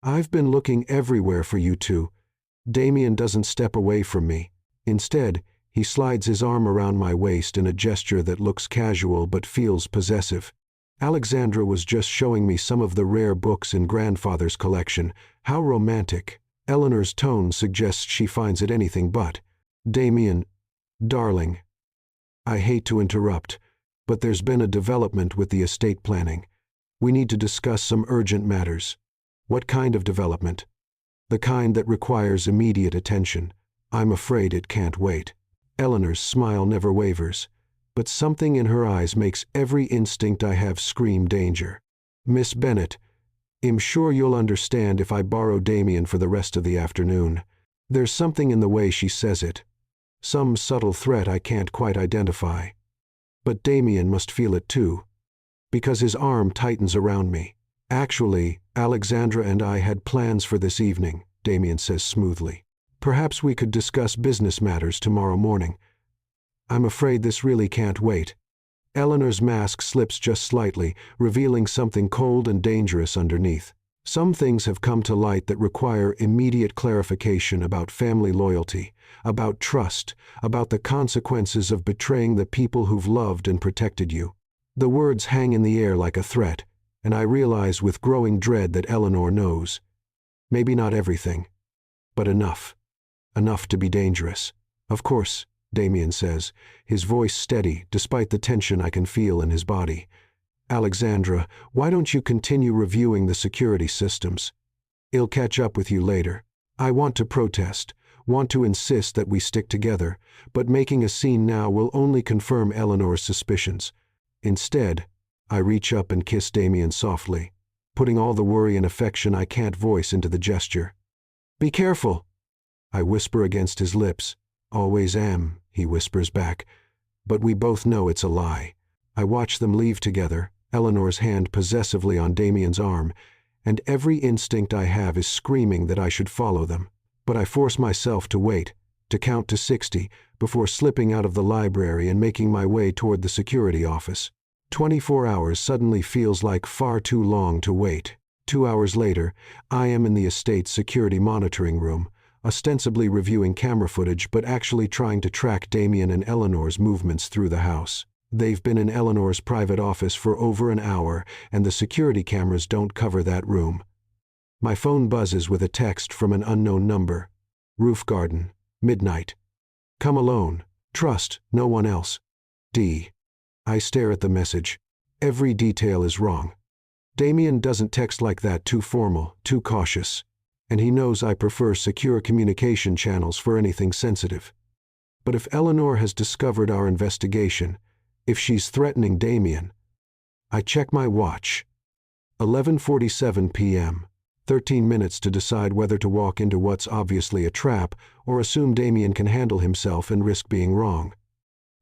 I've been looking everywhere for you two. Damien doesn't step away from me. Instead, he slides his arm around my waist in a gesture that looks casual but feels possessive. Alexandra was just showing me some of the rare books in grandfather's collection. How romantic. Eleanor's tone suggests she finds it anything but. Damien, darling. I hate to interrupt, but there's been a development with the estate planning. We need to discuss some urgent matters. What kind of development? The kind that requires immediate attention. I'm afraid it can't wait. Eleanor's smile never wavers, but something in her eyes makes every instinct I have scream danger. Miss Bennett, I'm sure you'll understand if I borrow Damien for the rest of the afternoon. There's something in the way she says it. Some subtle threat I can't quite identify. But Damien must feel it too, because his arm tightens around me. Actually, Alexandra and I had plans for this evening, Damien says smoothly. Perhaps we could discuss business matters tomorrow morning. I'm afraid this really can't wait. Eleanor's mask slips just slightly, revealing something cold and dangerous underneath. Some things have come to light that require immediate clarification about family loyalty, about trust, about the consequences of betraying the people who've loved and protected you. The words hang in the air like a threat, and I realize with growing dread that Eleanor knows. Maybe not everything, but enough. Enough to be dangerous. Of course, Damien says, his voice steady despite the tension I can feel in his body. Alexandra, why don't you continue reviewing the security systems? I'll catch up with you later. I want to protest, want to insist that we stick together, but making a scene now will only confirm Eleanor's suspicions. Instead, I reach up and kiss Damien softly, putting all the worry and affection I can't voice into the gesture. Be careful, I whisper against his lips. Always am, he whispers back, but we both know it's a lie. I watch them leave together, Eleanor's hand possessively on Damien's arm, and every instinct I have is screaming that I should follow them. But I force myself to wait, to count to 60, before slipping out of the library and making my way toward the security office. 24 hours suddenly feels like far too long to wait. 2 hours later, I am in the estate's security monitoring room, ostensibly reviewing camera footage but actually trying to track Damien and Eleanor's movements through the house. They've been in Eleanor's private office for over an hour, and the security cameras don't cover that room. My phone buzzes with a text from an unknown number. Roof garden, midnight. Come alone. Trust no one else. D. I stare at the message. Every detail is wrong. Damien doesn't text like that, too formal, too cautious. And he knows I prefer secure communication channels for anything sensitive. But if Eleanor has discovered our investigation, if she's threatening Damien, I check my watch. 11:47 p.m. 13 minutes to decide whether to walk into what's obviously a trap or assume Damien can handle himself and risk being wrong.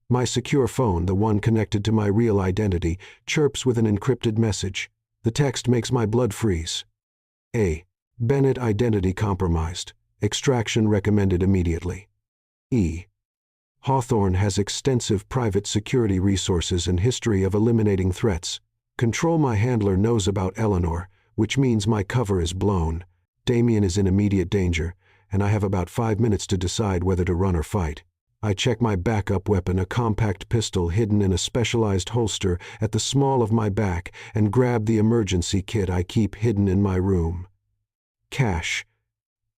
My secure phone, the one connected to my real identity, chirps with an encrypted message. The text makes my blood freeze. A. Bennett identity compromised. Extraction recommended immediately. E. Hawthorne has extensive private security resources and history of eliminating threats. Control my handler knows about Eleanor, which means my cover is blown. Damien is in immediate danger, and I have about 5 minutes to decide whether to run or fight. I check my backup weapon, a compact pistol hidden in a specialized holster at the small of my back, and grab the emergency kit I keep hidden in my room. Cash,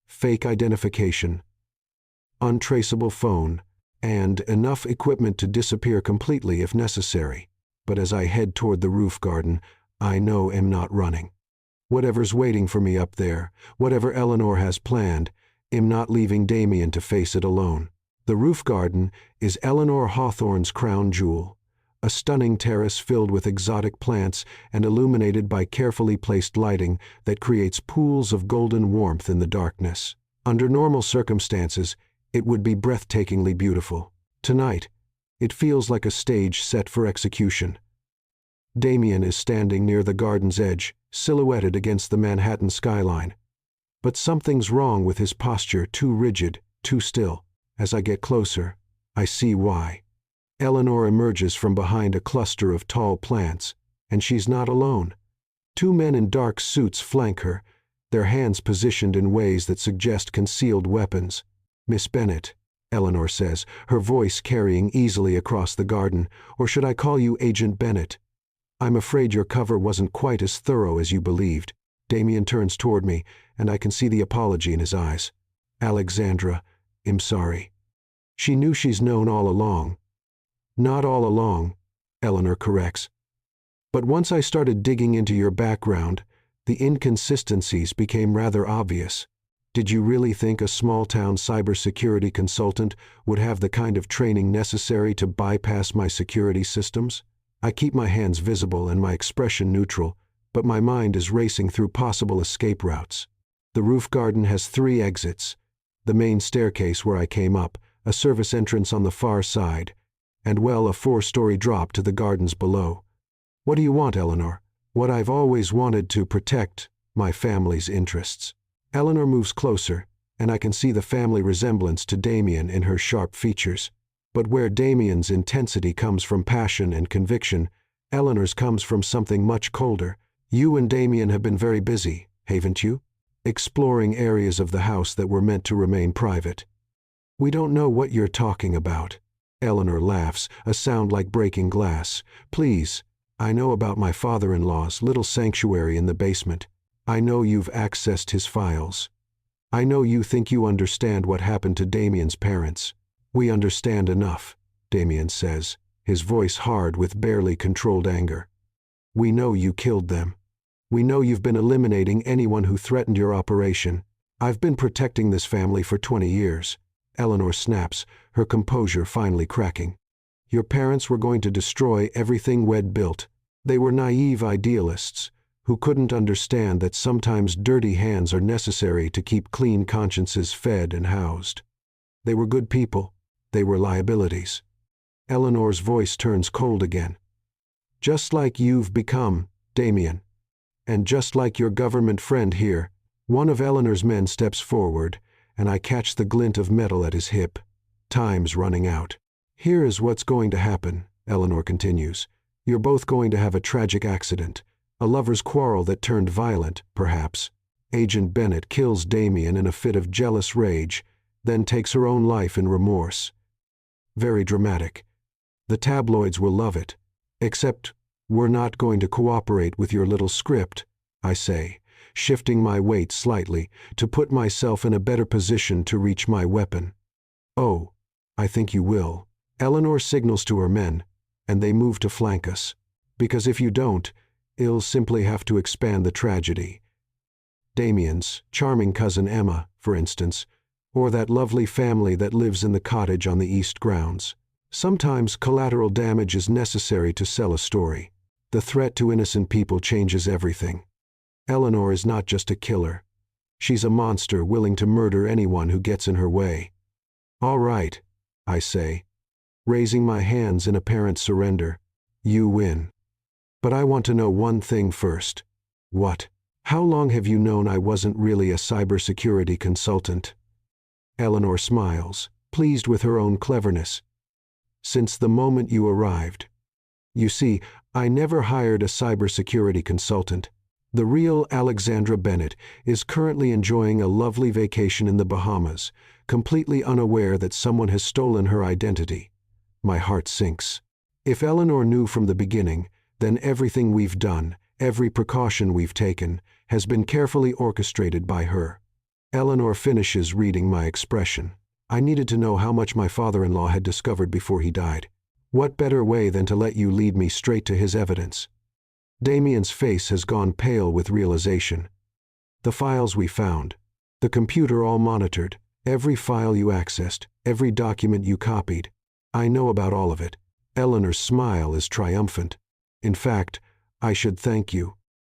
fake identification, untraceable phone, and enough equipment to disappear completely if necessary. But as I head toward the roof garden, I know I'm not running. Whatever's waiting for me up there, whatever Eleanor has planned, I'm not leaving Damien to face it alone. The roof garden is Eleanor Hawthorne's crown jewel, a stunning terrace filled with exotic plants and illuminated by carefully placed lighting that creates pools of golden warmth in the darkness. Under normal circumstances, it would be breathtakingly beautiful. Tonight, it feels like a stage set for execution. Damien is standing near the garden's edge, silhouetted against the Manhattan skyline. But something's wrong with his posture, too rigid, too still. As I get closer, I see why. Eleanor emerges from behind a cluster of tall plants, and she's not alone. 2 men in dark suits flank her, their hands positioned in ways that suggest concealed weapons. "Miss Bennet," Eleanor says, her voice carrying easily across the garden, "or should I call you Agent Bennet? I'm afraid your cover wasn't quite as thorough as you believed." Damien turns toward me, and I can see the apology in his eyes. "Alexandra, I'm sorry." "She knew she's known all along." "Not all along," Eleanor corrects. "But once I started digging into your background, the inconsistencies became rather obvious. Did you really think a small-town cybersecurity consultant would have the kind of training necessary to bypass my security systems?" I keep my hands visible and my expression neutral, but my mind is racing through possible escape routes. The roof garden has 3 exits: the main staircase where I came up, a service entrance on the far side, and well, a 4-story drop to the gardens below. "What do you want, Eleanor?" "What I've always wanted: to protect my family's interests." Eleanor moves closer, and I can see the family resemblance to Damien in her sharp features. But where Damien's intensity comes from passion and conviction, Eleanor's comes from something much colder. "You and Damien have been very busy, haven't you? Exploring areas of the house that were meant to remain private." "We don't know what you're talking about." Eleanor laughs, a sound like breaking glass. "Please, I know about my father-in-law's little sanctuary in the basement. I know you've accessed his files. I know you think you understand what happened to Damien's parents." "We understand enough," Damien says, his voice hard with barely controlled anger. "We know you killed them. We know you've been eliminating anyone who threatened your operation. I've been protecting this family for 20 years. Eleanor snaps, her composure finally cracking. "Your parents were going to destroy everything we'd built. They were naive idealists who couldn't understand that sometimes dirty hands are necessary to keep clean consciences fed and housed. They were good people. They were liabilities." Eleanor's voice turns cold again. "Just like you've become, Damien. And just like your government friend here." One of Eleanor's men steps forward, and I catch the glint of metal at his hip. Time's running out. "Here is what's going to happen," Eleanor continues. "You're both going to have a tragic accident. A lover's quarrel that turned violent, perhaps. Agent Bennet kills Damien in a fit of jealous rage, then takes her own life in remorse. Very dramatic. The tabloids will love it. Except we're not going to cooperate with your little script," I say, shifting my weight slightly to put myself in a better position to reach my weapon. "Oh, I think you will." Eleanor signals to her men, and they move to flank us. "Because if you don't, it'll simply have to expand the tragedy. Damien's charming cousin Emma, for instance, or that lovely family that lives in the cottage on the east grounds. Sometimes collateral damage is necessary to sell a story. The threat to innocent people changes everything. Eleanor is not just a killer. She's a monster willing to murder anyone who gets in her way." "All right," I say, raising my hands in apparent surrender. "You win. But I want to know one thing first." "What?" "How long have you known I wasn't really a cybersecurity consultant?" Eleanor smiles, pleased with her own cleverness. "Since the moment you arrived. You see, I never hired a cybersecurity consultant. The real Alexandra Bennett is currently enjoying a lovely vacation in the Bahamas, completely unaware that someone has stolen her identity. My heart sinks. If Eleanor knew from the beginning, then everything we've done, every precaution we've taken, has been carefully orchestrated by her. Eleanor finishes reading my expression. I needed to know how much my father-in-law had discovered before he died. What better way than to let you lead me straight to his evidence? Damien's face has gone pale with realization. The files we found, the computer all monitored, every file you accessed, every document you copied. I know about all of it. Eleanor's smile is triumphant. In fact, I should thank you.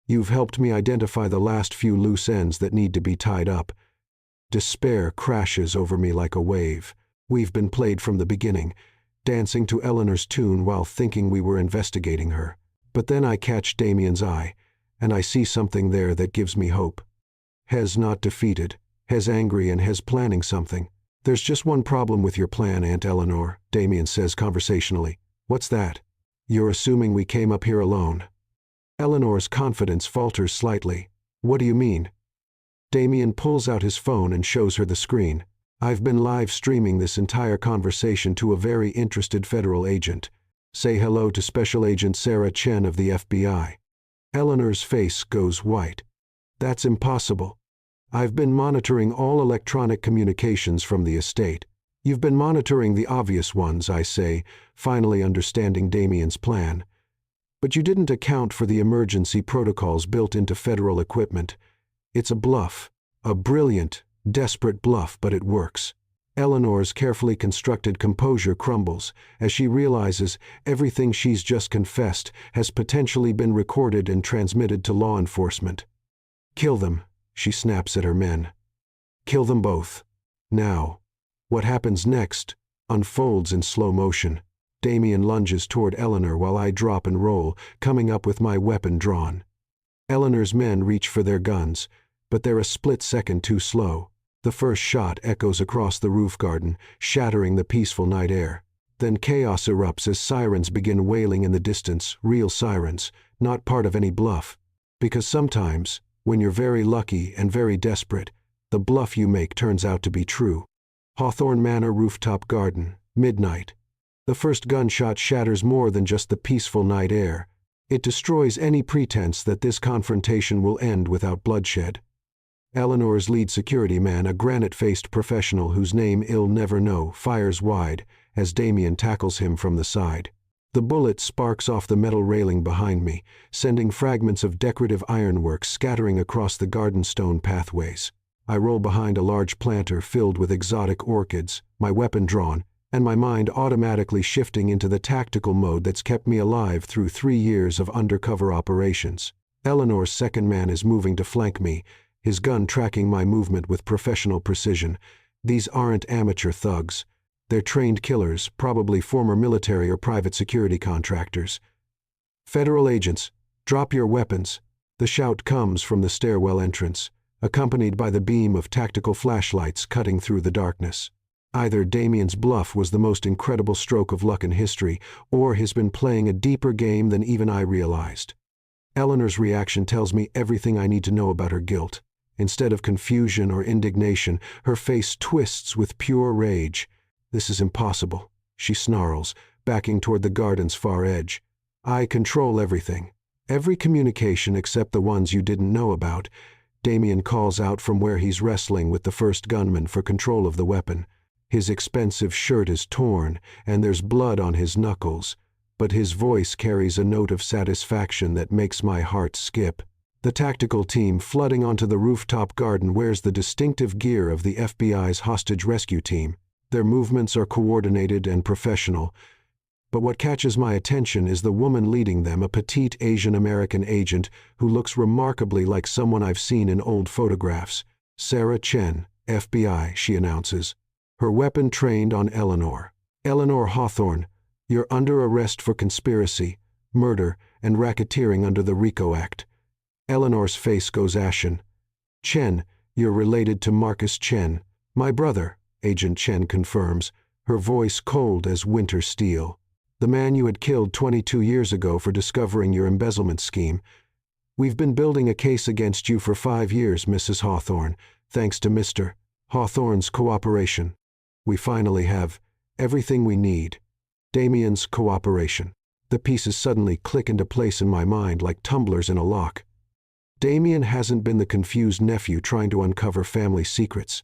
You've helped me identify the last few loose ends that need to be tied up. Despair crashes over me like a wave. We've been played from the beginning, dancing to Eleanor's tune while thinking we were investigating her. But then I catch Damien's eye, and I see something there that gives me hope. Hes not defeated, Hes angry, and Hes planning something. There's just one problem with your plan, Aunt Eleanor, Damien says conversationally. What's that? You're assuming we came up here alone. Eleanor's confidence falters slightly. What do you mean? Damien pulls out his phone and shows her the screen. I've been live streaming this entire conversation to a very interested federal agent. Say hello to Special Agent Sarah Chen of the FBI. Eleanor's face goes white. That's impossible. I've been monitoring all electronic communications from the estate. You've been monitoring the obvious ones, I say, finally understanding Damien's plan. But you didn't account for the emergency protocols built into federal equipment. It's a bluff, a brilliant, desperate bluff, but it works. Eleanor's carefully constructed composure crumbles as she realizes everything she's just confessed has potentially been recorded and transmitted to law enforcement. Kill them, she snaps at her men. Kill them both. Now. What happens next unfolds in slow motion. Damien lunges toward Eleanor while I drop and roll, coming up with my weapon drawn. Eleanor's men reach for their guns, but they're a split second too slow. The first shot echoes across the roof garden, shattering the peaceful night air. Then chaos erupts as sirens begin wailing in the distance, real sirens, not part of any bluff. Because sometimes, when you're very lucky and very desperate, the bluff you make turns out to be true. Hawthorne Manor rooftop garden, midnight. The first gunshot shatters more than just the peaceful night air. It destroys any pretense that this confrontation will end without bloodshed. Eleanor's lead security man, a granite-faced professional whose name I'll never know, fires wide as Damien tackles him from the side. The bullet sparks off the metal railing behind me, sending fragments of decorative ironwork scattering across the garden stone pathways. I roll behind a large planter filled with exotic orchids, my weapon drawn, and my mind automatically shifting into the tactical mode that's kept me alive through 3 years of undercover operations. Eleanor's second man is moving to flank me, his gun tracking my movement with professional precision. These aren't amateur thugs. They're trained killers, probably former military or private security contractors. Federal agents, drop your weapons. The shout comes from the stairwell entrance, accompanied by the beam of tactical flashlights cutting through the darkness. Either Damien's bluff was the most incredible stroke of luck in history, or he's been playing a deeper game than even I realized. Eleanor's reaction tells me everything I need to know about her guilt. Instead of confusion or indignation, her face twists with pure rage. This is impossible, she snarls, backing toward the garden's far edge. I control everything. Every communication except the ones you didn't know about. Damien calls out from where he's wrestling with the first gunman for control of the weapon. His expensive shirt is torn, and there's blood on his knuckles, but his voice carries a note of satisfaction that makes my heart skip. The tactical team flooding onto the rooftop garden wears the distinctive gear of the FBI's hostage rescue team. Their movements are coordinated and professional, but what catches my attention is the woman leading them, a petite Asian American agent who looks remarkably like someone I've seen in old photographs. Sarah Chen, FBI, she announces. Her weapon trained on Eleanor. Eleanor Hawthorne, you're under arrest for conspiracy, murder, and racketeering under the RICO Act. Eleanor's face goes ashen. Chen, you're related to Marcus Chen. My brother, Agent Chen confirms, her voice cold as winter steel. The man you had killed 22 years ago for discovering your embezzlement scheme. We've been building a case against you for 5 years, Mrs. Hawthorne, thanks to Mr. Hawthorne's cooperation. We finally have everything we need. Damien's cooperation. The pieces suddenly click into place in my mind like tumblers in a lock. Damien hasn't been the confused nephew trying to uncover family secrets.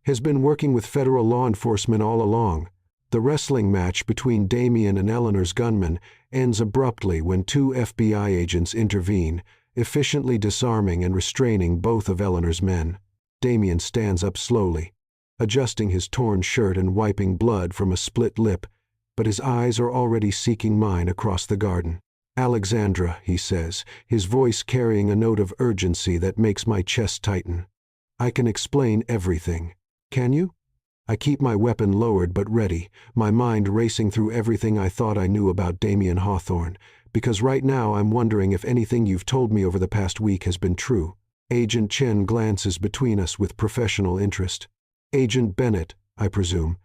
Has been working with federal law enforcement all along. The wrestling match between Damien and Eleanor's gunman ends abruptly when 2 FBI agents intervene, efficiently disarming and restraining both of Eleanor's men. Damien stands up slowly, adjusting his torn shirt and wiping blood from a split lip, but his eyes are already seeking mine across the garden. "Alexandra," he says, his voice carrying a note of urgency that makes my chest tighten. "I can explain everything. Can you?" I keep my weapon lowered but ready, my mind racing through everything I thought I knew about Damien Hawthorne, because right now I'm wondering if anything you've told me over the past week has been true. Agent Chen glances between us with professional interest. "Agent Bennett, I presume.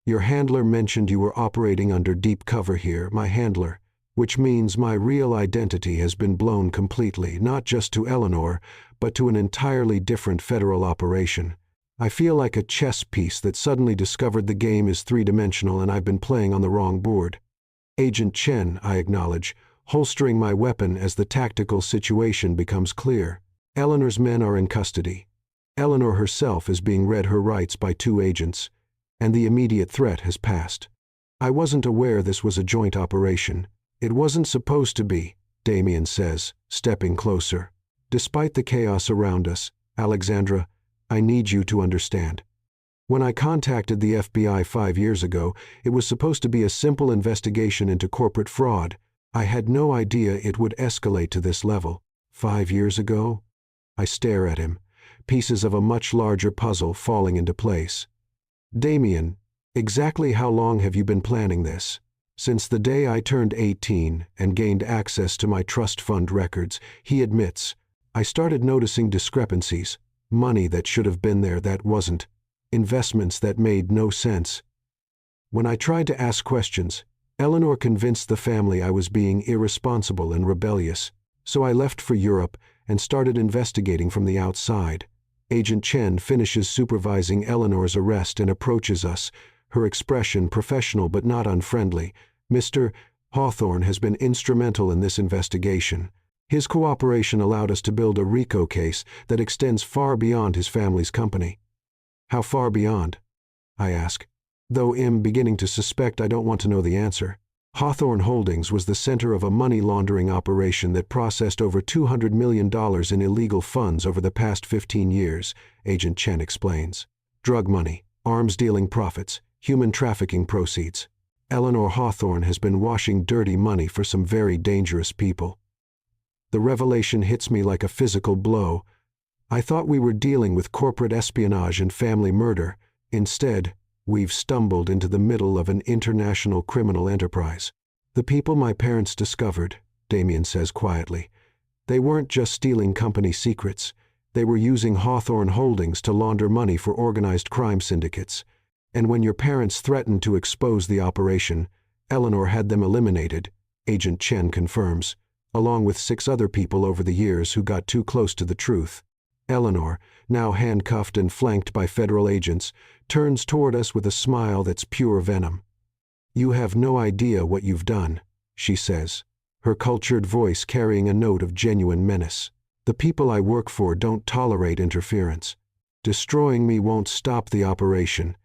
Your handler mentioned you were operating under deep cover here, my handler, which means my real identity has been blown completely, not just to Eleanor, but to an entirely different federal operation. I feel like a chess piece that suddenly discovered the game is three-dimensional and I've been playing on the wrong board." "Agent Chen," I acknowledge, holstering my weapon as the tactical situation becomes clear. "Eleanor's men are in custody. Eleanor herself is being read her rights by 2 agents, and the immediate threat has passed. I wasn't aware this was a joint operation. It wasn't supposed to be," Damien says, stepping closer. "Despite the chaos around us, Alexandra, I need you to understand. When I contacted the FBI 5 years ago, it was supposed to be a simple investigation into corporate fraud. I had no idea it would escalate to this level. 5 years ago?" I stare at him, pieces of a much larger puzzle falling into place. "Damien, exactly how long have you been planning this?" "Since the day I turned 18 and gained access to my trust fund records," he admits. "I started noticing discrepancies. Money that should have been there that wasn't. Investments that made no sense. When I tried to ask questions, Eleanor convinced the family I was being irresponsible and rebellious. So I left for Europe and started investigating from the outside." Agent Chen finishes supervising Eleanor's arrest and approaches us, her expression professional but not unfriendly. "Mr. Hawthorne has been instrumental in this investigation. His cooperation allowed us to build a RICO case that extends far beyond his family's company." "How far beyond?" I ask, though I'm beginning to suspect I don't want to know the answer. "Hawthorne Holdings was the center of a money laundering operation that processed over $200 million in illegal funds over the past 15 years, Agent Chen explains. "Drug money, arms dealing profits, human trafficking proceeds. Eleanor Hawthorne has been washing dirty money for some very dangerous people." The revelation hits me like a physical blow. I thought we were dealing with corporate espionage and family murder. Instead, we've stumbled into the middle of an international criminal enterprise. "The people my parents discovered," Damien says quietly, "they weren't just stealing company secrets. They were using Hawthorne Holdings to launder money for organized crime syndicates. And when your parents threatened to expose the operation, Eleanor had them eliminated," Agent Chen confirms, "along with 6 other people over the years who got too close to the truth." Eleanor, now handcuffed and flanked by federal agents, turns toward us with a smile that's pure venom. "You have no idea what you've done," she says, her cultured voice carrying a note of genuine menace. "The people I work for don't tolerate interference. Destroying me won't stop the operation.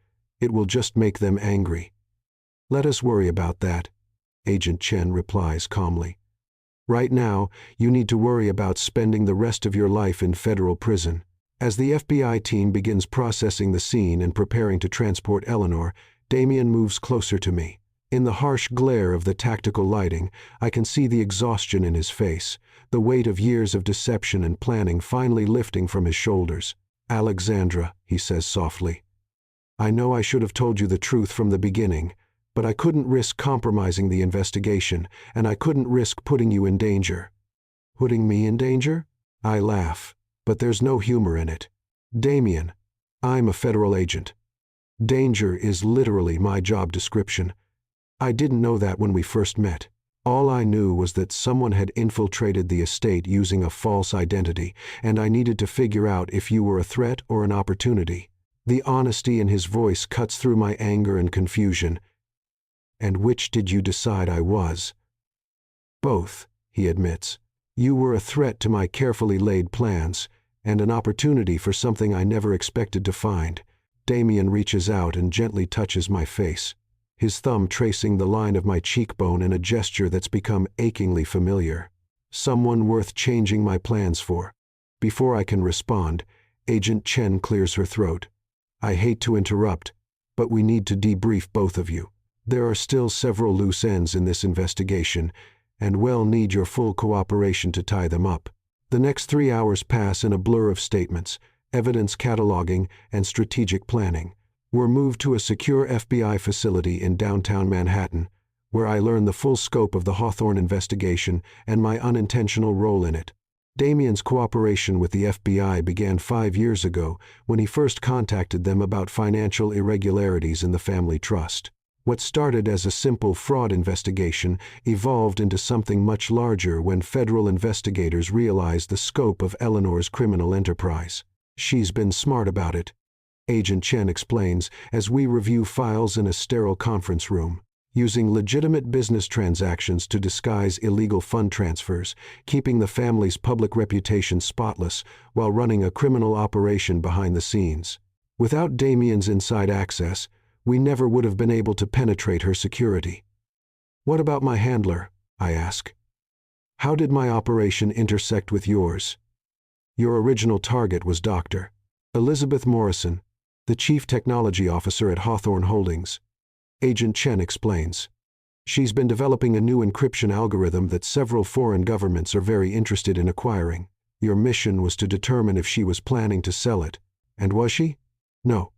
It will just make them angry." "Let us worry about that," Agent Chen replies calmly. "Right now, you need to worry about spending the rest of your life in federal prison." As the FBI team begins processing the scene and preparing to transport Eleanor, Damien moves closer to me. In the harsh glare of the tactical lighting, I can see the exhaustion in his face, the weight of years of deception and planning finally lifting from his shoulders. "Alexandra," he says softly, "I know I should have told you the truth from the beginning, but I couldn't risk compromising the investigation, and I couldn't risk putting you in danger." "Putting me in danger?" I laugh, but there's no humor in it. "Damien, I'm a federal agent. Danger is literally my job description. I didn't know that when we first met. All I knew was that someone had infiltrated the estate using a false identity, and I needed to figure out if you were a threat or an opportunity. The honesty in his voice cuts through my anger and confusion. And which did you decide I was? Both, he admits. You were a threat to my carefully laid plans, and an opportunity for something I never expected to find. Damien reaches out and gently touches my face, his thumb tracing the line of my cheekbone in a gesture that's become achingly familiar. Someone worth changing my plans for. Before I can respond, Agent Chen clears her throat. I hate to interrupt, but we need to debrief both of you. There are still several loose ends in this investigation, and we'll need your full cooperation to tie them up. The next 3 hours pass in a blur of statements, evidence cataloging, and strategic planning. We're moved to a secure FBI facility in downtown Manhattan, where I learn the full scope of the Hawthorne investigation and my unintentional role in it. Damien's cooperation with the FBI began 5 years ago when he first contacted them about financial irregularities in the family trust. What started as a simple fraud investigation evolved into something much larger when federal investigators realized the scope of Eleanor's criminal enterprise. She's been smart about it, Agent Chen explains as we review files in a sterile conference room. Using legitimate business transactions to disguise illegal fund transfers, keeping the family's public reputation spotless while running a criminal operation behind the scenes. Without Damien's inside access, we never would have been able to penetrate her security. What about my handler? I ask. How did my operation intersect with yours? Your original target was Dr. Elizabeth Morrison, the Chief Technology Officer at Hawthorne Holdings. Agent Chen explains. She's been developing a new encryption algorithm that several foreign governments are very interested in acquiring. Your mission was to determine if she was planning to sell it. And was she? No.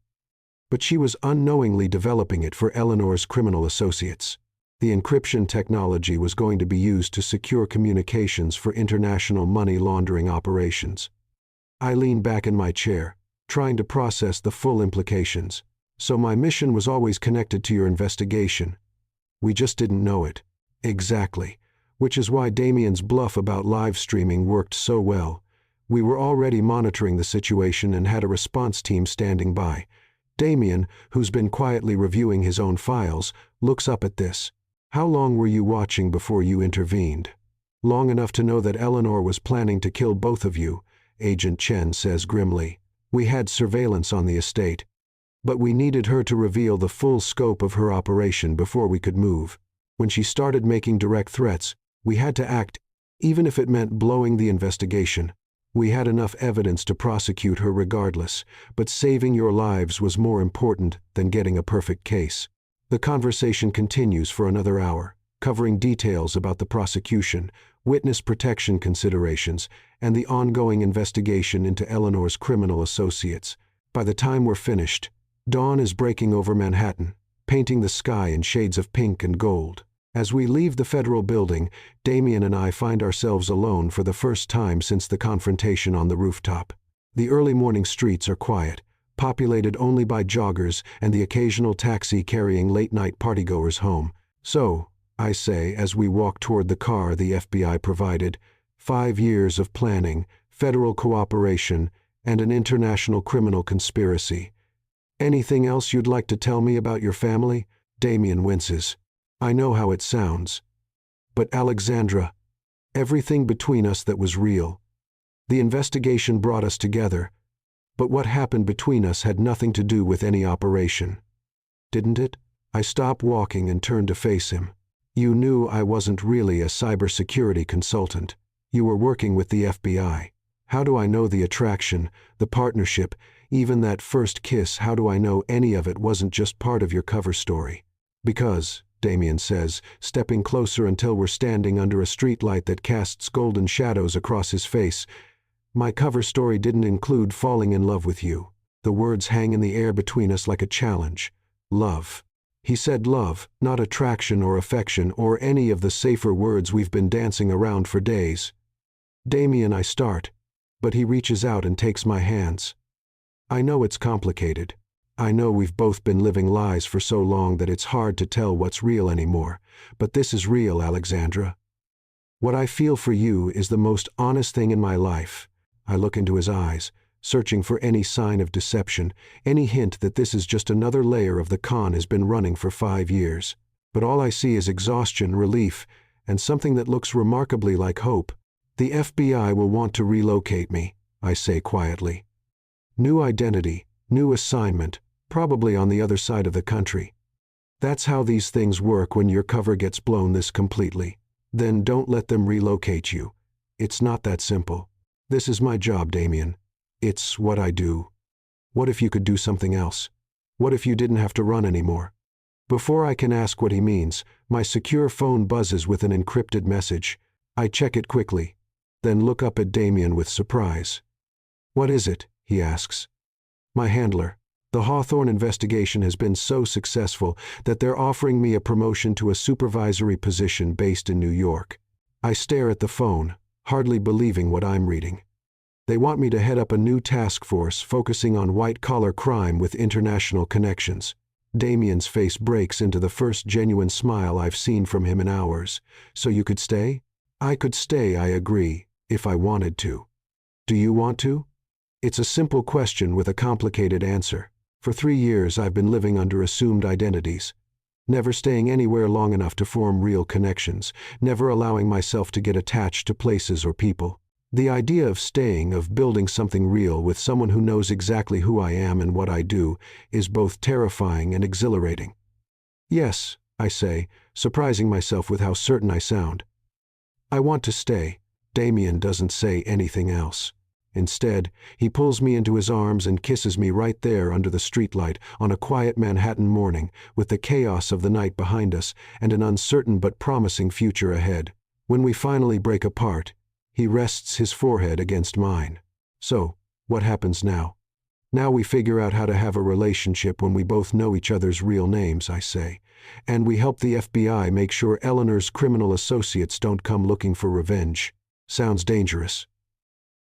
But she was unknowingly developing it for Eleanor's criminal associates. The encryption technology was going to be used to secure communications for international money laundering operations. I lean back in my chair, trying to process the full implications. So my mission was always connected to your investigation. We just didn't know it. Exactly. Which is why Damien's bluff about live streaming worked so well. We were already monitoring the situation and had a response team standing by. Damien, who's been quietly reviewing his own files, looks up at this. How long were you watching before you intervened? Long enough to know that Eleanor was planning to kill both of you, Agent Chen says grimly. We had surveillance on the estate, but we needed her to reveal the full scope of her operation before we could move. When she started making direct threats, we had to act, even if it meant blowing the investigation. We had enough evidence to prosecute her regardless, but saving your lives was more important than getting a perfect case. The conversation continues for another hour, covering details about the prosecution, witness protection considerations, and the ongoing investigation into Eleanor's criminal associates. By the time we're finished, dawn is breaking over Manhattan, painting the sky in shades of pink and gold. As we leave the federal building, Damien and I find ourselves alone for the first time since the confrontation on the rooftop. The early morning streets are quiet, populated only by joggers and the occasional taxi carrying late-night partygoers home. So, I say as we walk toward the car the FBI provided, 5 years of planning, federal cooperation, and an international criminal conspiracy. Anything else you'd like to tell me about your family? Damien winces. I know how it sounds. But Alexandra, everything between us that was real. The investigation brought us together, but what happened between us had nothing to do with any operation. Didn't it? I stop walking and turn to face him. You knew I wasn't really a cybersecurity consultant. You were working with the FBI. How do I know the attraction, the partnership, even that first kiss? How do I know any of it wasn't just part of your cover story? Because, Damien says, stepping closer until we're standing under a streetlight that casts golden shadows across his face, my cover story didn't include falling in love with you. The words hang in the air between us like a challenge. Love. He said love, not attraction or affection or any of the safer words we've been dancing around for days. Damien, I start, but he reaches out and takes my hands. I know it's complicated. I know we've both been living lies for so long that it's hard to tell what's real anymore, but this is real, Alexandra. What I feel for you is the most honest thing in my life." I look into his eyes, searching for any sign of deception, any hint that this is just another layer of the con has been running for 5 years. But all I see is exhaustion, relief, and something that looks remarkably like hope. "The FBI will want to relocate me," I say quietly. "New identity, new assignment, probably on the other side of the country. That's how these things work when your cover gets blown this completely. Then don't let them relocate you. It's not that simple. This is my job, Damien. It's what I do. What if you could do something else? What if you didn't have to run anymore?" Before I can ask what he means, my secure phone buzzes with an encrypted message. I check it quickly, then look up at Damien with surprise. "What is it?" he asks. "My handler. The Hawthorne investigation has been so successful that they're offering me a promotion to a supervisory position based in New York." I stare at the phone, hardly believing what I'm reading. "They want me to head up a new task force focusing on white-collar crime with international connections." Damien's face breaks into the first genuine smile I've seen from him in hours. "So you could stay?" "I could stay, I agree, if I wanted to." "Do you want to?" It's a simple question with a complicated answer. For 3 years I've been living under assumed identities, never staying anywhere long enough to form real connections, never allowing myself to get attached to places or people. The idea of staying, of building something real with someone who knows exactly who I am and what I do, is both terrifying and exhilarating. "Yes," I say, surprising myself with how certain I sound. "I want to stay." Damien doesn't say anything else. Instead, he pulls me into his arms and kisses me right there under the streetlight on a quiet Manhattan morning, with the chaos of the night behind us and an uncertain but promising future ahead. When we finally break apart, he rests his forehead against mine. "So, what happens now?" "Now we figure out how to have a relationship when we both know each other's real names," I say. "And we help the FBI make sure Eleanor's criminal associates don't come looking for revenge." Sounds dangerous.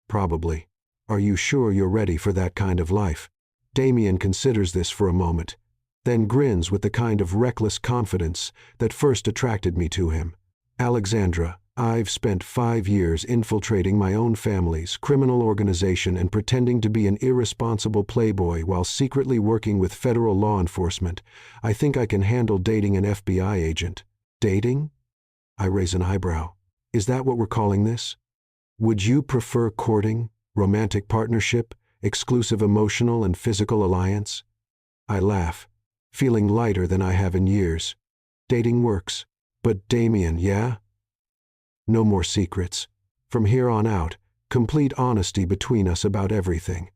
"Probably. Are you sure you're ready for that kind of life?" Damien considers this for a moment, then grins with the kind of reckless confidence that first attracted me to him. "Alexandra, I've spent 5 years infiltrating my own family's criminal organization and pretending to be an irresponsible playboy while secretly working with federal law enforcement. I think I can handle dating an FBI agent." "Dating?" I raise an eyebrow. "Is that what we're calling this? Would you prefer courting, romantic partnership, exclusive emotional and physical alliance?" I laugh, feeling lighter than I have in years. "Dating works. But Damien, yeah? No more secrets. From here on out, complete honesty between us about everything."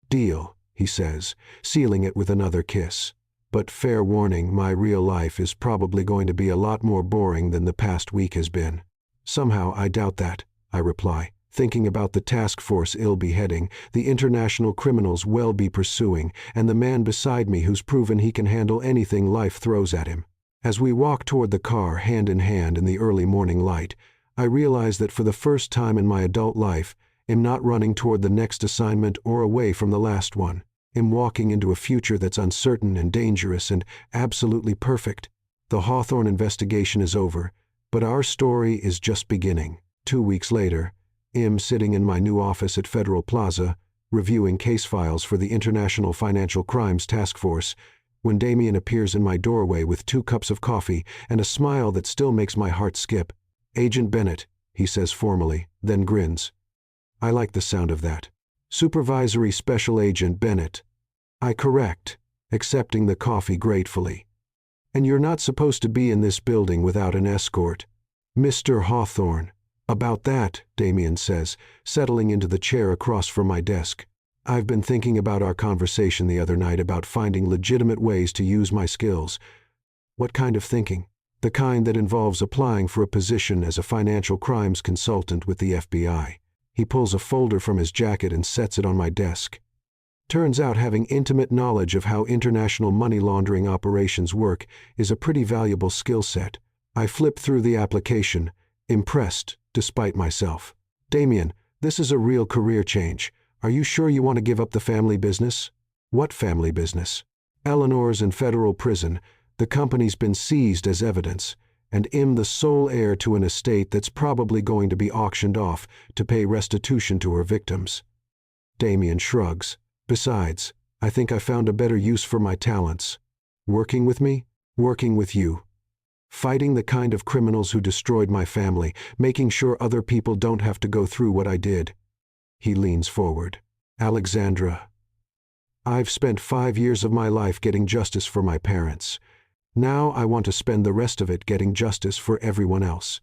"Deal," he says, sealing it with another kiss. "But fair warning, my real life is probably going to be a lot more boring than the past week has been." "Somehow I doubt that," I reply, thinking about the task force I'll be heading, the international criminals we'll be pursuing, and the man beside me who's proven he can handle anything life throws at him. As we walk toward the car hand in hand in the early morning light, I realize that for the first time in my adult life, I'm not running toward the next assignment or away from the last one. I'm walking into a future that's uncertain and dangerous and absolutely perfect. The Hawthorne investigation is over, but our story is just beginning. 2 weeks later, I'm sitting in my new office at Federal Plaza, reviewing case files for the International Financial Crimes Task Force, when Damien appears in my doorway with 2 cups of coffee and a smile that still makes my heart skip. "Agent Bennett," he says formally, then grins. I like the sound of that. "Supervisory Special Agent Bennett." I correct, accepting the coffee gratefully. "And you're not supposed to be in this building without an escort." "Mr. Hawthorne." "About that," Damien says, settling into the chair across from my desk. "I've been thinking about our conversation the other night about finding legitimate ways to use my skills." "What kind of thinking?" "The kind that involves applying for a position as a financial crimes consultant with the FBI." He pulls a folder from his jacket and sets it on my desk. "Turns out having intimate knowledge of how international money laundering operations work is a pretty valuable skill set." I flip through the application, impressed despite myself. "Damien, this is a real career change. Are you sure you want to give up the family business?" What family business? Eleanor's in federal prison, the company's been seized as evidence, and I'm the sole heir to an estate that's probably going to be auctioned off to pay restitution to her victims. Damien shrugs. Besides, I think I found a better use for my talents. Working with me? Working with you. Fighting the kind of criminals who destroyed my family, making sure other people don't have to go through what I did. He leans forward. Alexandra, I've spent 5 years of my life getting justice for my parents. Now I want to spend the rest of it getting justice for everyone else.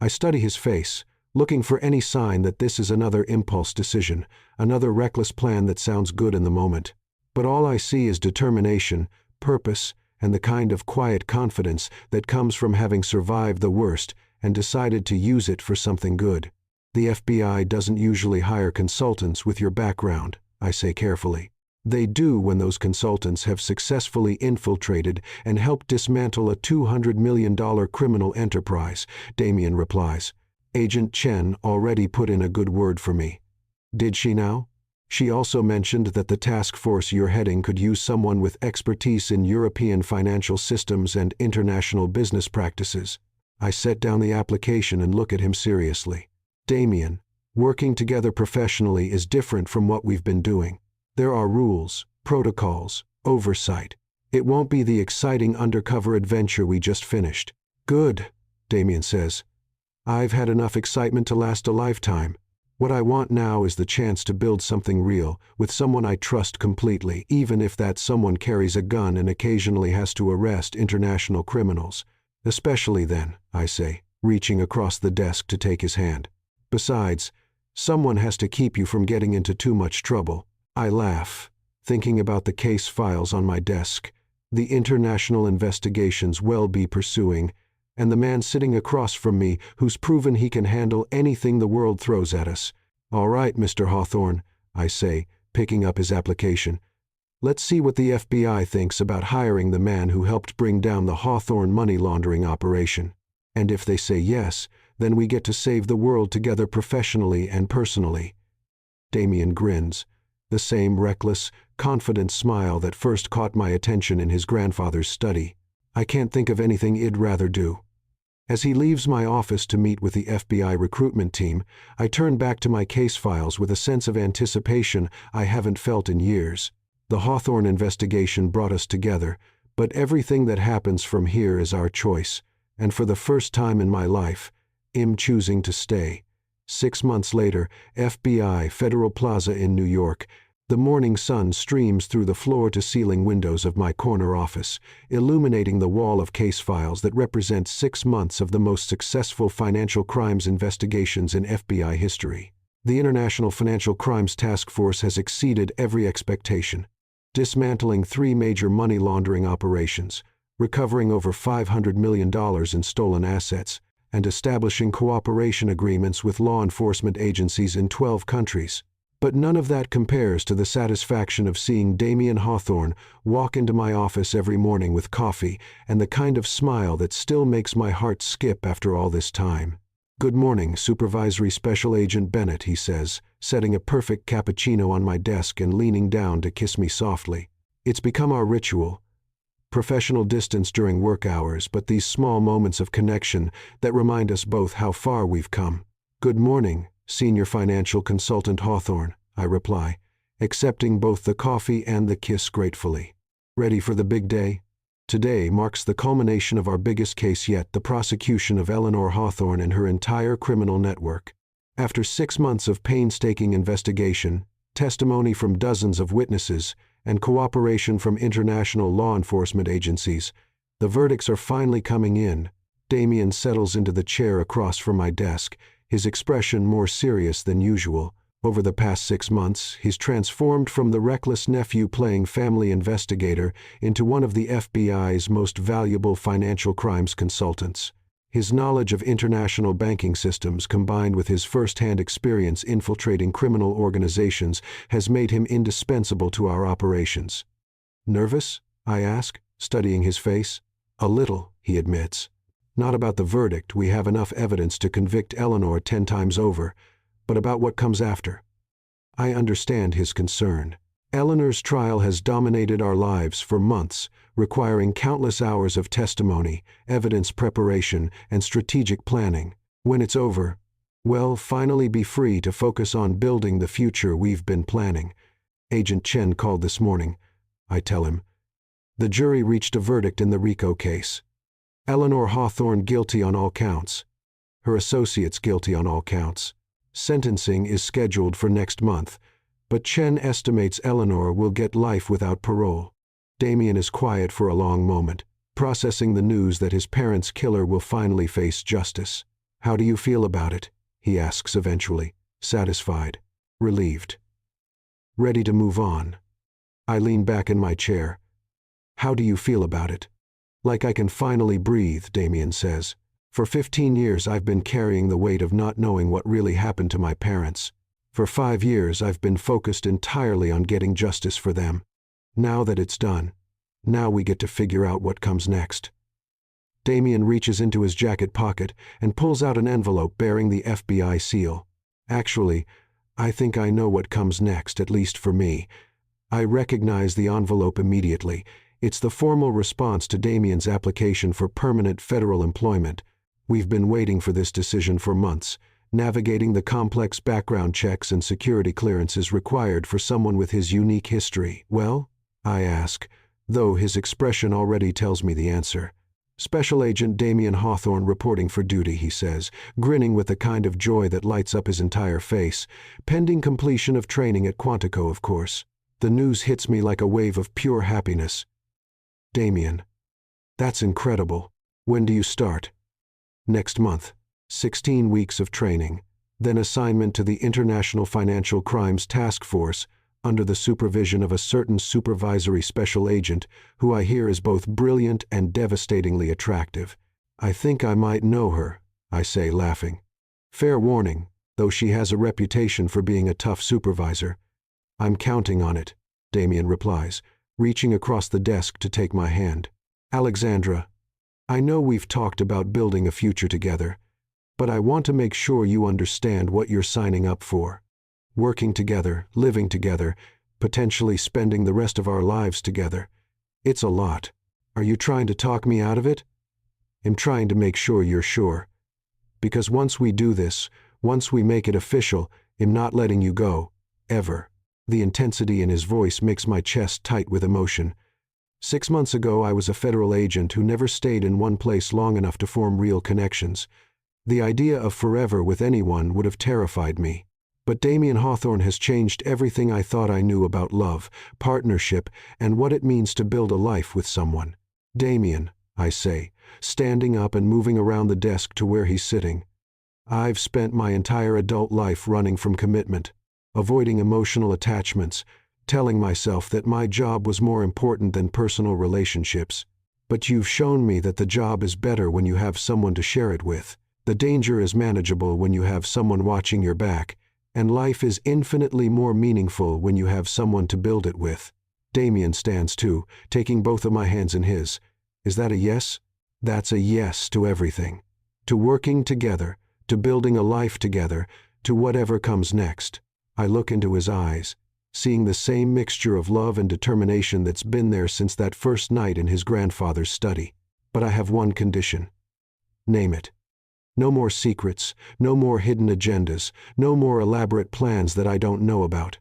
I study his face, looking for any sign that this is another impulse decision, another reckless plan that sounds good in the moment. But all I see is determination, purpose, and the kind of quiet confidence that comes from having survived the worst and decided to use it for something good. The FBI doesn't usually hire consultants with your background, I say carefully. They do when those consultants have successfully infiltrated and helped dismantle a $200 million criminal enterprise, Damien replies. Agent Chen already put in a good word for me. Did she now? She also mentioned that the task force you're heading could use someone with expertise in European financial systems and international business practices. I set down the application and look at him seriously. Damien, working together professionally is different from what we've been doing. There are rules, protocols, oversight. It won't be the exciting undercover adventure we just finished. Good, Damien says. I've had enough excitement to last a lifetime. What I want now is the chance to build something real, with someone I trust completely, even if that someone carries a gun and occasionally has to arrest international criminals. Especially then, I say, reaching across the desk to take his hand. Besides, someone has to keep you from getting into too much trouble. I laugh, thinking about the case files on my desk, the international investigations we'll be pursuing, and the man sitting across from me who's proven he can handle anything the world throws at us. All right, Mr. Hawthorne, I say, picking up his application. Let's see what the FBI thinks about hiring the man who helped bring down the Hawthorne money laundering operation. And if they say yes, then we get to save the world together professionally and personally. Damien grins, the same reckless, confident smile that first caught my attention in his grandfather's study. I can't think of anything I'd rather do. As he leaves my office to meet with the FBI recruitment team, I turn back to my case files with a sense of anticipation I haven't felt in years. The Hawthorne investigation brought us together, but everything that happens from here is our choice, and for the first time in my life, I'm choosing to stay. 6 months later, FBI Federal Plaza in New York. The morning sun streams through the floor-to-ceiling windows of my corner office, illuminating the wall of case files that represent 6 months of the most successful financial crimes investigations in FBI history. The International Financial Crimes Task Force has exceeded every expectation, dismantling 3 major money laundering operations, recovering over $500 million in stolen assets, and establishing cooperation agreements with law enforcement agencies in 12 countries. But none of that compares to the satisfaction of seeing Damien Hawthorne walk into my office every morning with coffee and the kind of smile that still makes my heart skip after all this time. "Good morning, Supervisory Special Agent Bennett," he says, setting a perfect cappuccino on my desk and leaning down to kiss me softly. It's become our ritual. Professional distance during work hours, but these small moments of connection that remind us both how far we've come. "Good morning, Senior Financial Consultant Hawthorne," I reply, accepting both the coffee and the kiss gratefully. Ready for the big day? Today marks the culmination of our biggest case yet, the prosecution of Eleanor Hawthorne and her entire criminal network. After 6 months of painstaking investigation, testimony from dozens of witnesses, and cooperation from international law enforcement agencies, the verdicts are finally coming in. Damien settles into the chair across from my desk, his expression more serious than usual. Over the past 6 months, he's transformed from the reckless nephew playing family investigator into one of the FBI's most valuable financial crimes consultants. His knowledge of international banking systems combined with his first-hand experience infiltrating criminal organizations has made him indispensable to our operations. "Nervous?" I ask, studying his face. "A little," he admits. "Not about the verdict, we have enough evidence to convict Eleanor 10 times over, but about what comes after." I understand his concern. Eleanor's trial has dominated our lives for months, requiring countless hours of testimony, evidence preparation, and strategic planning. When it's over, we'll finally be free to focus on building the future we've been planning. Agent Chen called this morning, I tell him. The jury reached a verdict in the RICO case. Eleanor Hawthorne guilty on all counts. Her associates guilty on all counts. Sentencing is scheduled for next month, but Chen estimates Eleanor will get life without parole. Damien is quiet for a long moment, processing the news that his parents' killer will finally face justice. How do you feel about it? He asks eventually, satisfied, relieved, ready to move on. I lean back in my chair. How do you feel about it? Like I can finally breathe, Damien says. For 15 years I've been carrying the weight of not knowing what really happened to my parents. For 5 years I've been focused entirely on getting justice for them. Now that it's done, now we get to figure out what comes next. Damien reaches into his jacket pocket and pulls out an envelope bearing the FBI seal. Actually, I think I know what comes next, at least for me. I recognize the envelope immediately. It's the formal response to Damien's application for permanent federal employment. We've been waiting for this decision for months, navigating the complex background checks and security clearances required for someone with his unique history. Well, I ask, though his expression already tells me the answer. Special Agent Damien Hawthorne reporting for duty, he says, grinning with the kind of joy that lights up his entire face. Pending completion of training at Quantico, of course. The news hits me like a wave of pure happiness. Damien. That's incredible. When do you start? Next month. 16 weeks of training, then assignment to the International Financial Crimes Task Force under the supervision of a certain supervisory special agent who I hear is both brilliant and devastatingly attractive. I think I might know her, I say, laughing. Fair warning, though she has a reputation for being a tough supervisor. I'm counting on it, Damien replies, reaching across the desk to take my hand. Alexandra, I know we've talked about building a future together, but I want to make sure you understand what you're signing up for. Working together, living together, potentially spending the rest of our lives together. It's a lot. Are you trying to talk me out of it? I'm trying to make sure you're sure. Because once we do this, once we make it official, I'm not letting you go, ever. The intensity in his voice makes my chest tight with emotion. 6 months ago I was a federal agent who never stayed in one place long enough to form real connections. The idea of forever with anyone would have terrified me. But Damien Hawthorne has changed everything I thought I knew about love, partnership, and what it means to build a life with someone. Damien, I say, standing up and moving around the desk to where he's sitting. I've spent my entire adult life running from commitment, avoiding emotional attachments, telling myself that my job was more important than personal relationships. But you've shown me that the job is better when you have someone to share it with. The danger is manageable when you have someone watching your back, and life is infinitely more meaningful when you have someone to build it with. Damien stands too, taking both of my hands in his. Is that a yes? That's a yes to everything. To working together, to building a life together, to whatever comes next. I look into his eyes, seeing the same mixture of love and determination that's been there since that first night in his grandfather's study. But I have one condition. Name it. No more secrets, no more hidden agendas, no more elaborate plans that I don't know about.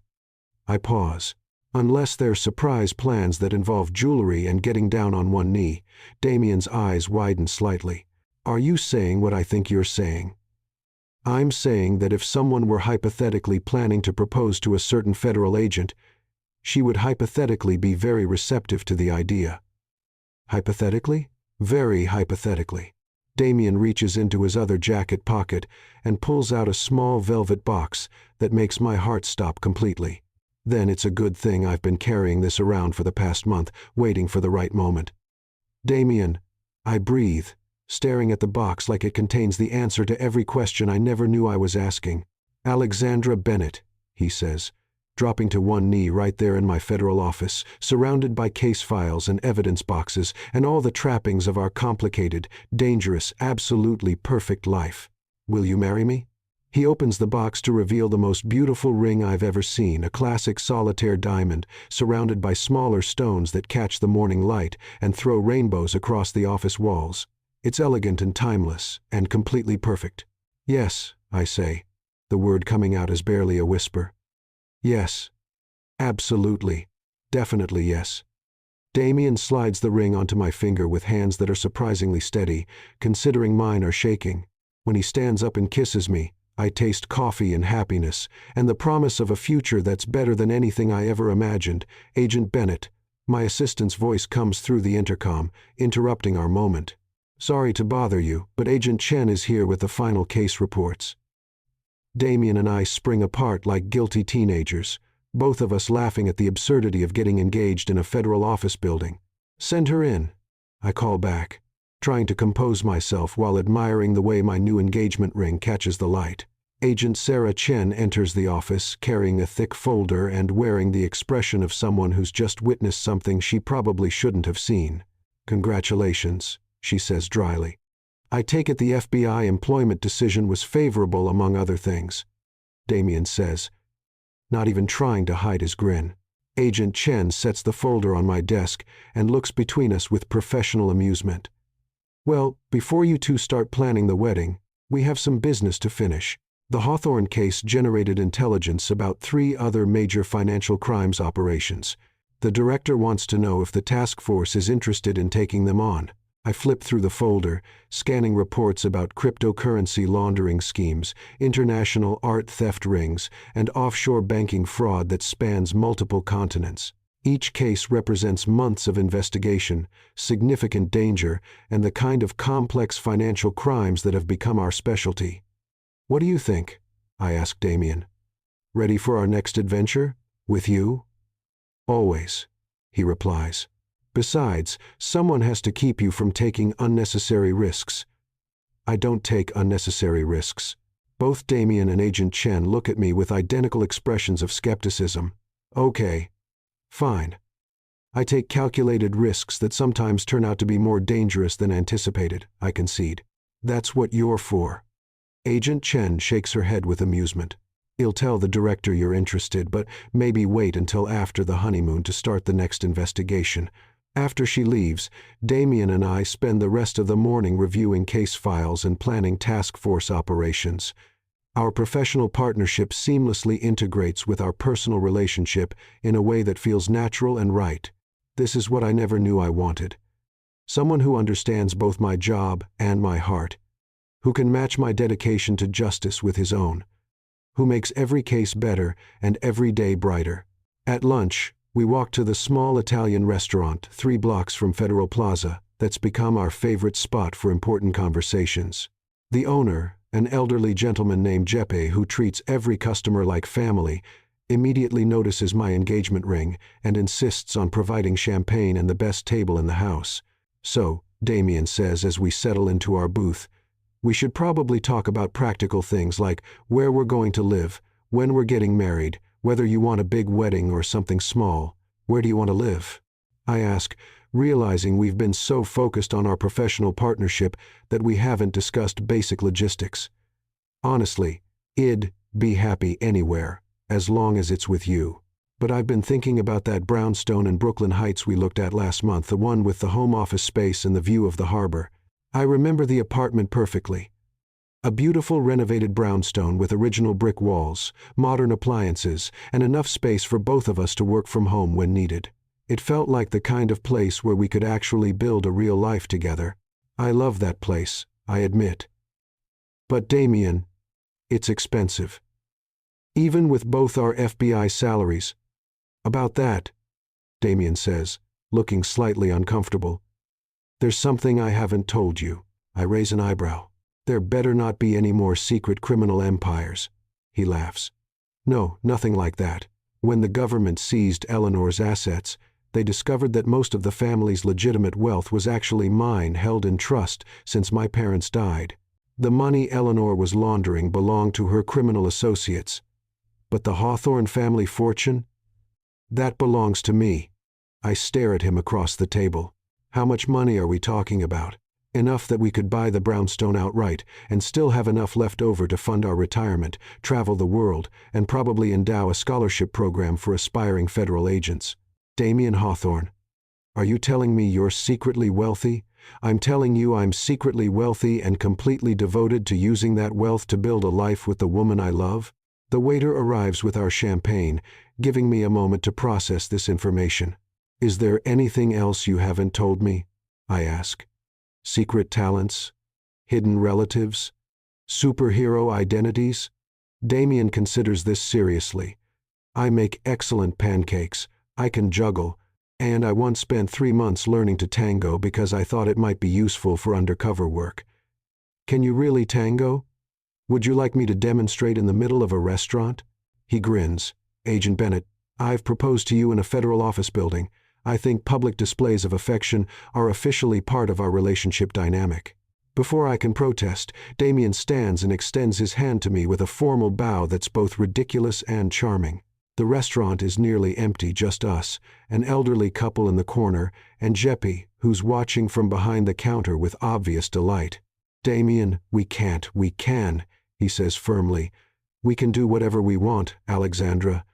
I pause. Unless they're surprise plans that involve jewelry and getting down on one knee. Damien's eyes widen slightly. Are you saying what I think you're saying? I'm saying that if someone were hypothetically planning to propose to a certain federal agent, she would hypothetically be very receptive to the idea. Hypothetically? Very hypothetically. Damien reaches into his other jacket pocket and pulls out a small velvet box that makes my heart stop completely. Then it's a good thing I've been carrying this around for the past month, waiting for the right moment. Damien, I breathe, staring at the box like it contains the answer to every question I never knew I was asking. Alexandra Bennett, he says, dropping to one knee right there in my federal office, surrounded by case files and evidence boxes and all the trappings of our complicated, dangerous, absolutely perfect life. Will you marry me? He opens the box to reveal the most beautiful ring I've ever seen, a classic solitaire diamond, surrounded by smaller stones that catch the morning light and throw rainbows across the office walls. It's elegant and timeless, and completely perfect. Yes, I say, the word coming out is barely a whisper. Yes. Absolutely. Definitely yes. Damien slides the ring onto my finger with hands that are surprisingly steady, considering mine are shaking. When he stands up and kisses me, I taste coffee and happiness, and the promise of a future that's better than anything I ever imagined. Agent Bennett, my assistant's voice comes through the intercom, interrupting our moment. Sorry to bother you, but Agent Chen is here with the final case reports. Damien and I spring apart like guilty teenagers, both of us laughing at the absurdity of getting engaged in a federal office building. Send her in, I call back, trying to compose myself while admiring the way my new engagement ring catches the light. Agent Sarah Chen enters the office, carrying a thick folder and wearing the expression of someone who's just witnessed something she probably shouldn't have seen. Congratulations, she says dryly. I take it the FBI employment decision was favorable among other things, Damien says, not even trying to hide his grin. Agent Chen sets the folder on my desk and looks between us with professional amusement. Well, before you two start planning the wedding, we have some business to finish. The Hawthorne case generated intelligence about 3 other major financial crimes operations. The director wants to know if the task force is interested in taking them on. I flip through the folder, scanning reports about cryptocurrency laundering schemes, international art theft rings, and offshore banking fraud that spans multiple continents. Each case represents months of investigation, significant danger, and the kind of complex financial crimes that have become our specialty. What do you think? I ask Damien. Ready for our next adventure? With you? Always, he replies. Besides, someone has to keep you from taking unnecessary risks. I don't take unnecessary risks. Both Damien and Agent Chen look at me with identical expressions of skepticism. Okay. Fine. I take calculated risks that sometimes turn out to be more dangerous than anticipated, I concede. That's what you're for. Agent Chen shakes her head with amusement. You'll tell the director you're interested, but maybe wait until after the honeymoon to start the next investigation. After she leaves, Damien and I spend the rest of the morning reviewing case files and planning task force operations. Our professional partnership seamlessly integrates with our personal relationship in a way that feels natural and right. This is what I never knew I wanted. Someone who understands both my job and my heart, who can match my dedication to justice with his own, who makes every case better and every day brighter. At lunch, we walk to the small Italian restaurant 3 blocks from Federal Plaza that's become our favorite spot for important conversations. The owner, an elderly gentleman named Jeppe who treats every customer like family, immediately notices my engagement ring and insists on providing champagne and the best table in the house. So, Damien says as we settle into our booth, we should probably talk about practical things like where we're going to live, when we're getting married, whether you want a big wedding or something small. Where do you want to live? I ask, realizing we've been so focused on our professional partnership that we haven't discussed basic logistics. Honestly, I'd be happy anywhere, as long as it's with you. But I've been thinking about that brownstone in Brooklyn Heights we looked at last month, the one with the home office space and the view of the harbor. I remember the apartment perfectly. A beautiful renovated brownstone with original brick walls, modern appliances, and enough space for both of us to work from home when needed. It felt like the kind of place where we could actually build a real life together. I love that place, I admit. But Damien, it's expensive. Even with both our FBI salaries. About that, Damien says, looking slightly uncomfortable. There's something I haven't told you. I raise an eyebrow. There better not be any more secret criminal empires. He laughs. No, nothing like that. When the government seized Eleanor's assets, they discovered that most of the family's legitimate wealth was actually mine, held in trust since my parents died. The money Eleanor was laundering belonged to her criminal associates. But the Hawthorne family fortune? That belongs to me. I stare at him across the table. How much money are we talking about? Enough that we could buy the brownstone outright and still have enough left over to fund our retirement, travel the world, and probably endow a scholarship program for aspiring federal agents. Damien Hawthorne, are you telling me you're secretly wealthy? I'm telling you I'm secretly wealthy and completely devoted to using that wealth to build a life with the woman I love? The waiter arrives with our champagne, giving me a moment to process this information. Is there anything else you haven't told me? I ask. Secret talents? Hidden relatives? Superhero identities? Damien considers this seriously. I make excellent pancakes, I can juggle, and I once spent 3 months learning to tango because I thought it might be useful for undercover work. Can you really tango? Would you like me to demonstrate in the middle of a restaurant? He grins. Agent Bennett, I've proposed to you in a federal office building. I think public displays of affection are officially part of our relationship dynamic. Before I can protest, Damien stands and extends his hand to me with a formal bow that's both ridiculous and charming. The restaurant is nearly empty, just us, an elderly couple in the corner, and Jeppy, who's watching from behind the counter with obvious delight. Damien, we can, he says firmly. We can do whatever we want, Alexandra.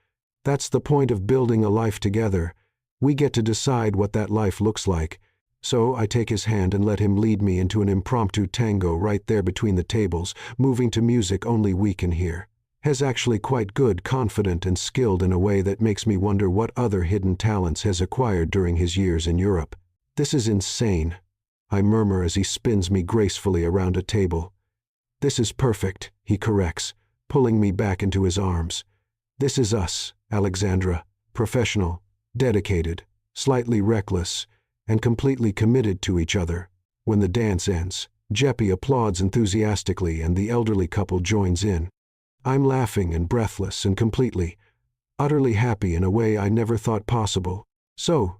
That's the point of building a life together. We get to decide what that life looks like. So I take his hand and let him lead me into an impromptu tango right there between the tables, moving to music only we can hear. Hes actually quite good, confident, and skilled in a way that makes me wonder what other hidden talents Hes acquired during his years in Europe. This is insane, I murmur as he spins me gracefully around a table. This is perfect, he corrects, pulling me back into his arms. This is us, Alexandra, professional, dedicated, slightly reckless, and completely committed to each other. When the dance ends, Jeppy applauds enthusiastically and the elderly couple joins in. I'm laughing and breathless and utterly happy in a way I never thought possible. So,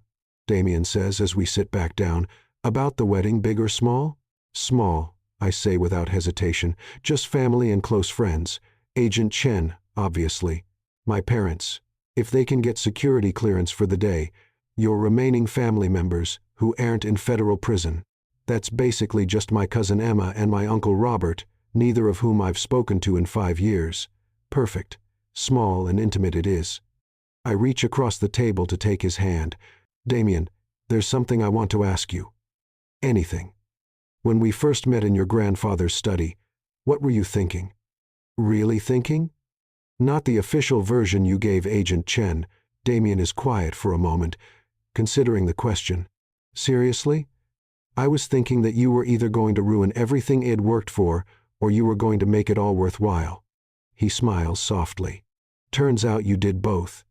Damien says as we sit back down, about the wedding, big or small? Small, I say without hesitation, just family and close friends. Agent Chen, obviously. My parents. If they can get security clearance for the day, your remaining family members who aren't in federal prison. That's basically just my cousin Emma and my uncle Robert, neither of whom I've spoken to in 5 years. Perfect. Small and intimate it is. I reach across the table to take his hand. Damien, there's something I want to ask you. Anything. When we first met in your grandfather's study, what were you thinking? Really thinking? Not the official version you gave Agent Chen. Damien is quiet for a moment, considering the question. Seriously? I was thinking that you were either going to ruin everything Id worked for, or you were going to make it all worthwhile. He smiles softly. Turns out you did both.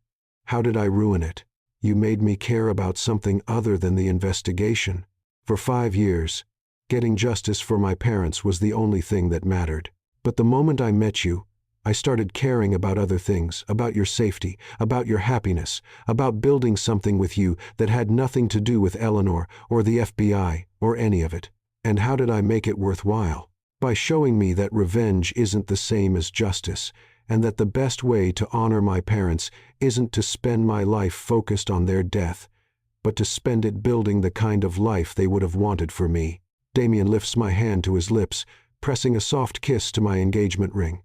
How did I ruin it? You made me care about something other than the investigation. For 5 years, getting justice for my parents was the only thing that mattered. But the moment I met you, I started caring about other things, about your safety, about your happiness, about building something with you that had nothing to do with Eleanor or the FBI or any of it. And how did I make it worthwhile? By showing me that revenge isn't the same as justice, and that the best way to honor my parents isn't to spend my life focused on their death, but to spend it building the kind of life they would have wanted for me. Damien lifts my hand to his lips, pressing a soft kiss to my engagement ring.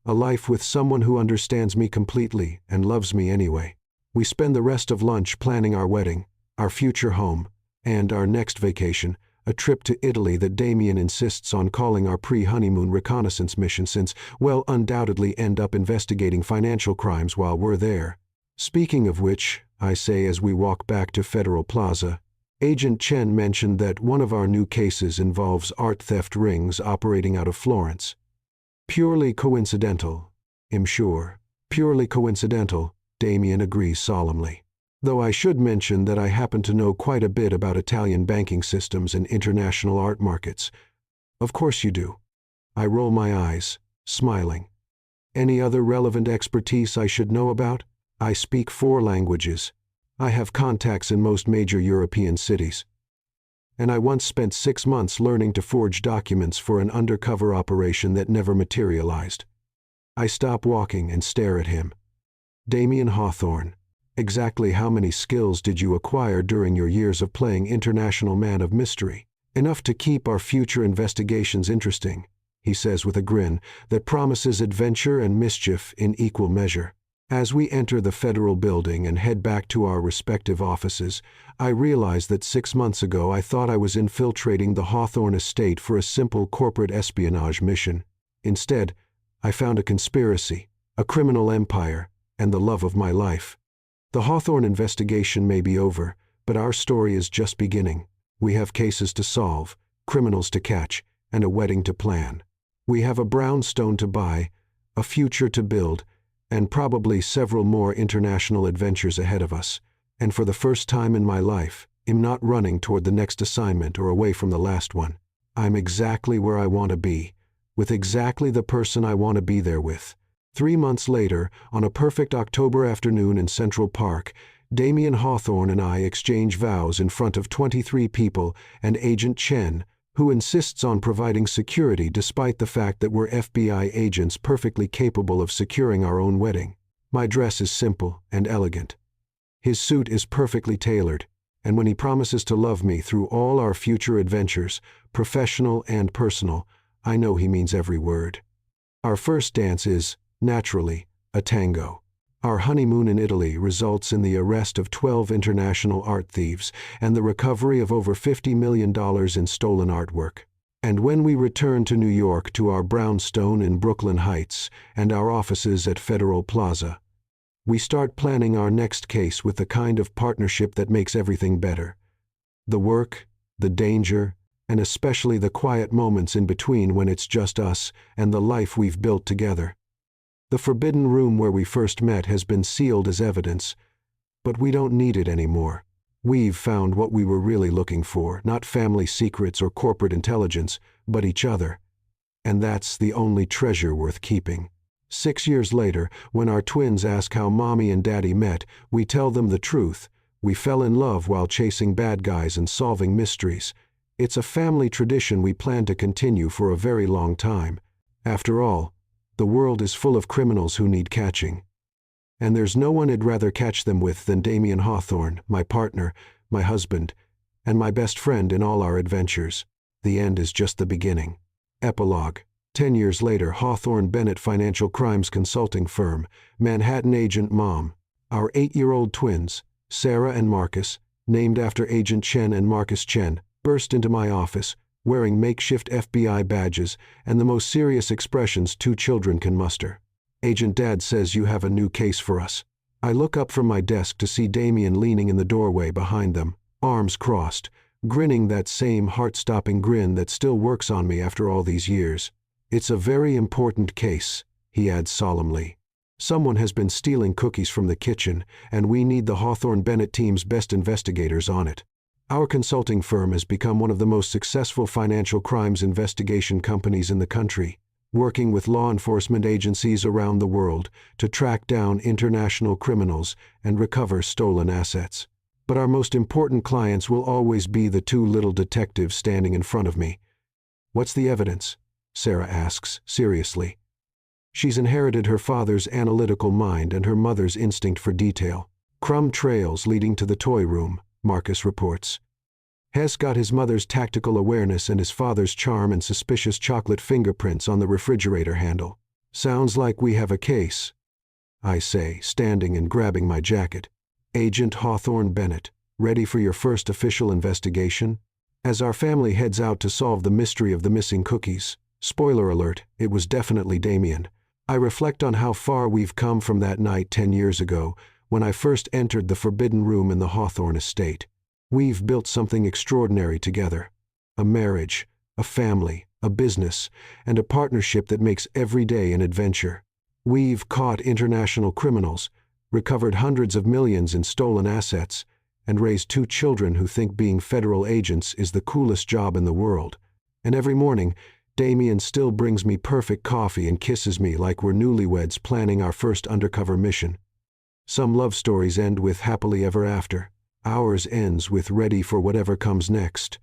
A life with someone who understands me completely and loves me anyway. We spend the rest of lunch planning our wedding, our future home, and our next vacation, a trip to Italy that Damien insists on calling our pre-honeymoon reconnaissance mission since we'll undoubtedly end up investigating financial crimes while we're there. Speaking of which, I say as we walk back to Federal Plaza, Agent Chen mentioned that one of our new cases involves art theft rings operating out of Florence. Purely coincidental, I'm sure. Purely coincidental, Damien agrees solemnly. Though I should mention that I happen to know quite a bit about Italian banking systems and international art markets. Of course you do. I roll my eyes, smiling. Any other relevant expertise I should know about? I speak 4 languages. I have contacts in most major European cities. And I once spent 6 months learning to forge documents for an undercover operation that never materialized. I stop walking and stare at him. Damien Hawthorne, exactly how many skills did you acquire during your years of playing international man of mystery? Enough to keep our future investigations interesting, he says with a grin that promises adventure and mischief in equal measure. As we enter the federal building and head back to our respective offices, I realize that 6 months ago I thought I was infiltrating the Hawthorne estate for a simple corporate espionage mission. Instead, I found a conspiracy, a criminal empire, and the love of my life. The Hawthorne investigation may be over, but our story is just beginning. We have cases to solve, criminals to catch, and a wedding to plan. We have a brownstone to buy, a future to build, and probably several more international adventures ahead of us. And for the first time in my life, I'm not running toward the next assignment or away from the last one. I'm exactly where I want to be, with exactly the person I want to be there with. 3 months later, on a perfect October afternoon in Central Park, Damien Hawthorne and I exchange vows in front of 23 people and Agent Chen, who insists on providing security despite the fact that we're FBI agents perfectly capable of securing our own wedding. My dress is simple and elegant. His suit is perfectly tailored, and when he promises to love me through all our future adventures, professional and personal, I know he means every word. Our first dance is, naturally, a tango. Our honeymoon in Italy results in the arrest of 12 international art thieves and the recovery of over $50 million in stolen artwork. And when we return to New York to our brownstone in Brooklyn Heights and our offices at Federal Plaza, we start planning our next case with the kind of partnership that makes everything better. The work, the danger, and especially the quiet moments in between when it's just us and the life we've built together. The forbidden room where we first met has been sealed as evidence, but we don't need it anymore. We've found what we were really looking for, not family secrets or corporate intelligence, but each other. And that's the only treasure worth keeping. 6 years later, when our twins ask how Mommy and Daddy met, we tell them the truth. We fell in love while chasing bad guys and solving mysteries. It's a family tradition we plan to continue for a very long time. After all, the world is full of criminals who need catching. And there's no one I'd rather catch them with than Damien Hawthorne, my partner, my husband, and my best friend in all our adventures. The end is just the beginning. Epilogue. 10 years later, Hawthorne Bennett Financial Crimes Consulting Firm, Manhattan Agent Mom. Our 8-year-old twins, Sarah and Marcus, named after Agent Chen and Marcus Chen, burst into my office, wearing makeshift FBI badges and the most serious expressions 2 children can muster. Agent Dad says you have a new case for us. I look up from my desk to see Damien leaning in the doorway behind them, arms crossed, grinning that same heart-stopping grin that still works on me after all these years. It's a very important case, he adds solemnly. Someone has been stealing cookies from the kitchen, and we need the Hawthorne Bennett team's best investigators on it. Our consulting firm has become one of the most successful financial crimes investigation companies in the country, working with law enforcement agencies around the world to track down international criminals and recover stolen assets. But our most important clients will always be the 2 little detectives standing in front of me. What's the evidence? Sarah asks, seriously. She's inherited her father's analytical mind and her mother's instinct for detail. Crumb trails leading to the toy room, Marcus reports. Hess got his mother's tactical awareness and his father's charm and suspicious chocolate fingerprints on the refrigerator handle. Sounds like we have a case, I say, standing and grabbing my jacket. Agent Hawthorne Bennett, ready for your first official investigation? As our family heads out to solve the mystery of the missing cookies, spoiler alert, it was definitely Damien, I reflect on how far we've come from that night 10 years ago, when I first entered the forbidden room in the Hawthorne estate. We've built something extraordinary together. A marriage, a family, a business, and a partnership that makes every day an adventure. We've caught international criminals, recovered hundreds of millions in stolen assets, and raised 2 children who think being federal agents is the coolest job in the world. And every morning, Damien still brings me perfect coffee and kisses me like we're newlyweds planning our first undercover mission. Some love stories end with happily ever after. Ours ends with ready for whatever comes next.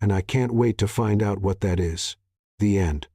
And I can't wait to find out what that is. The end.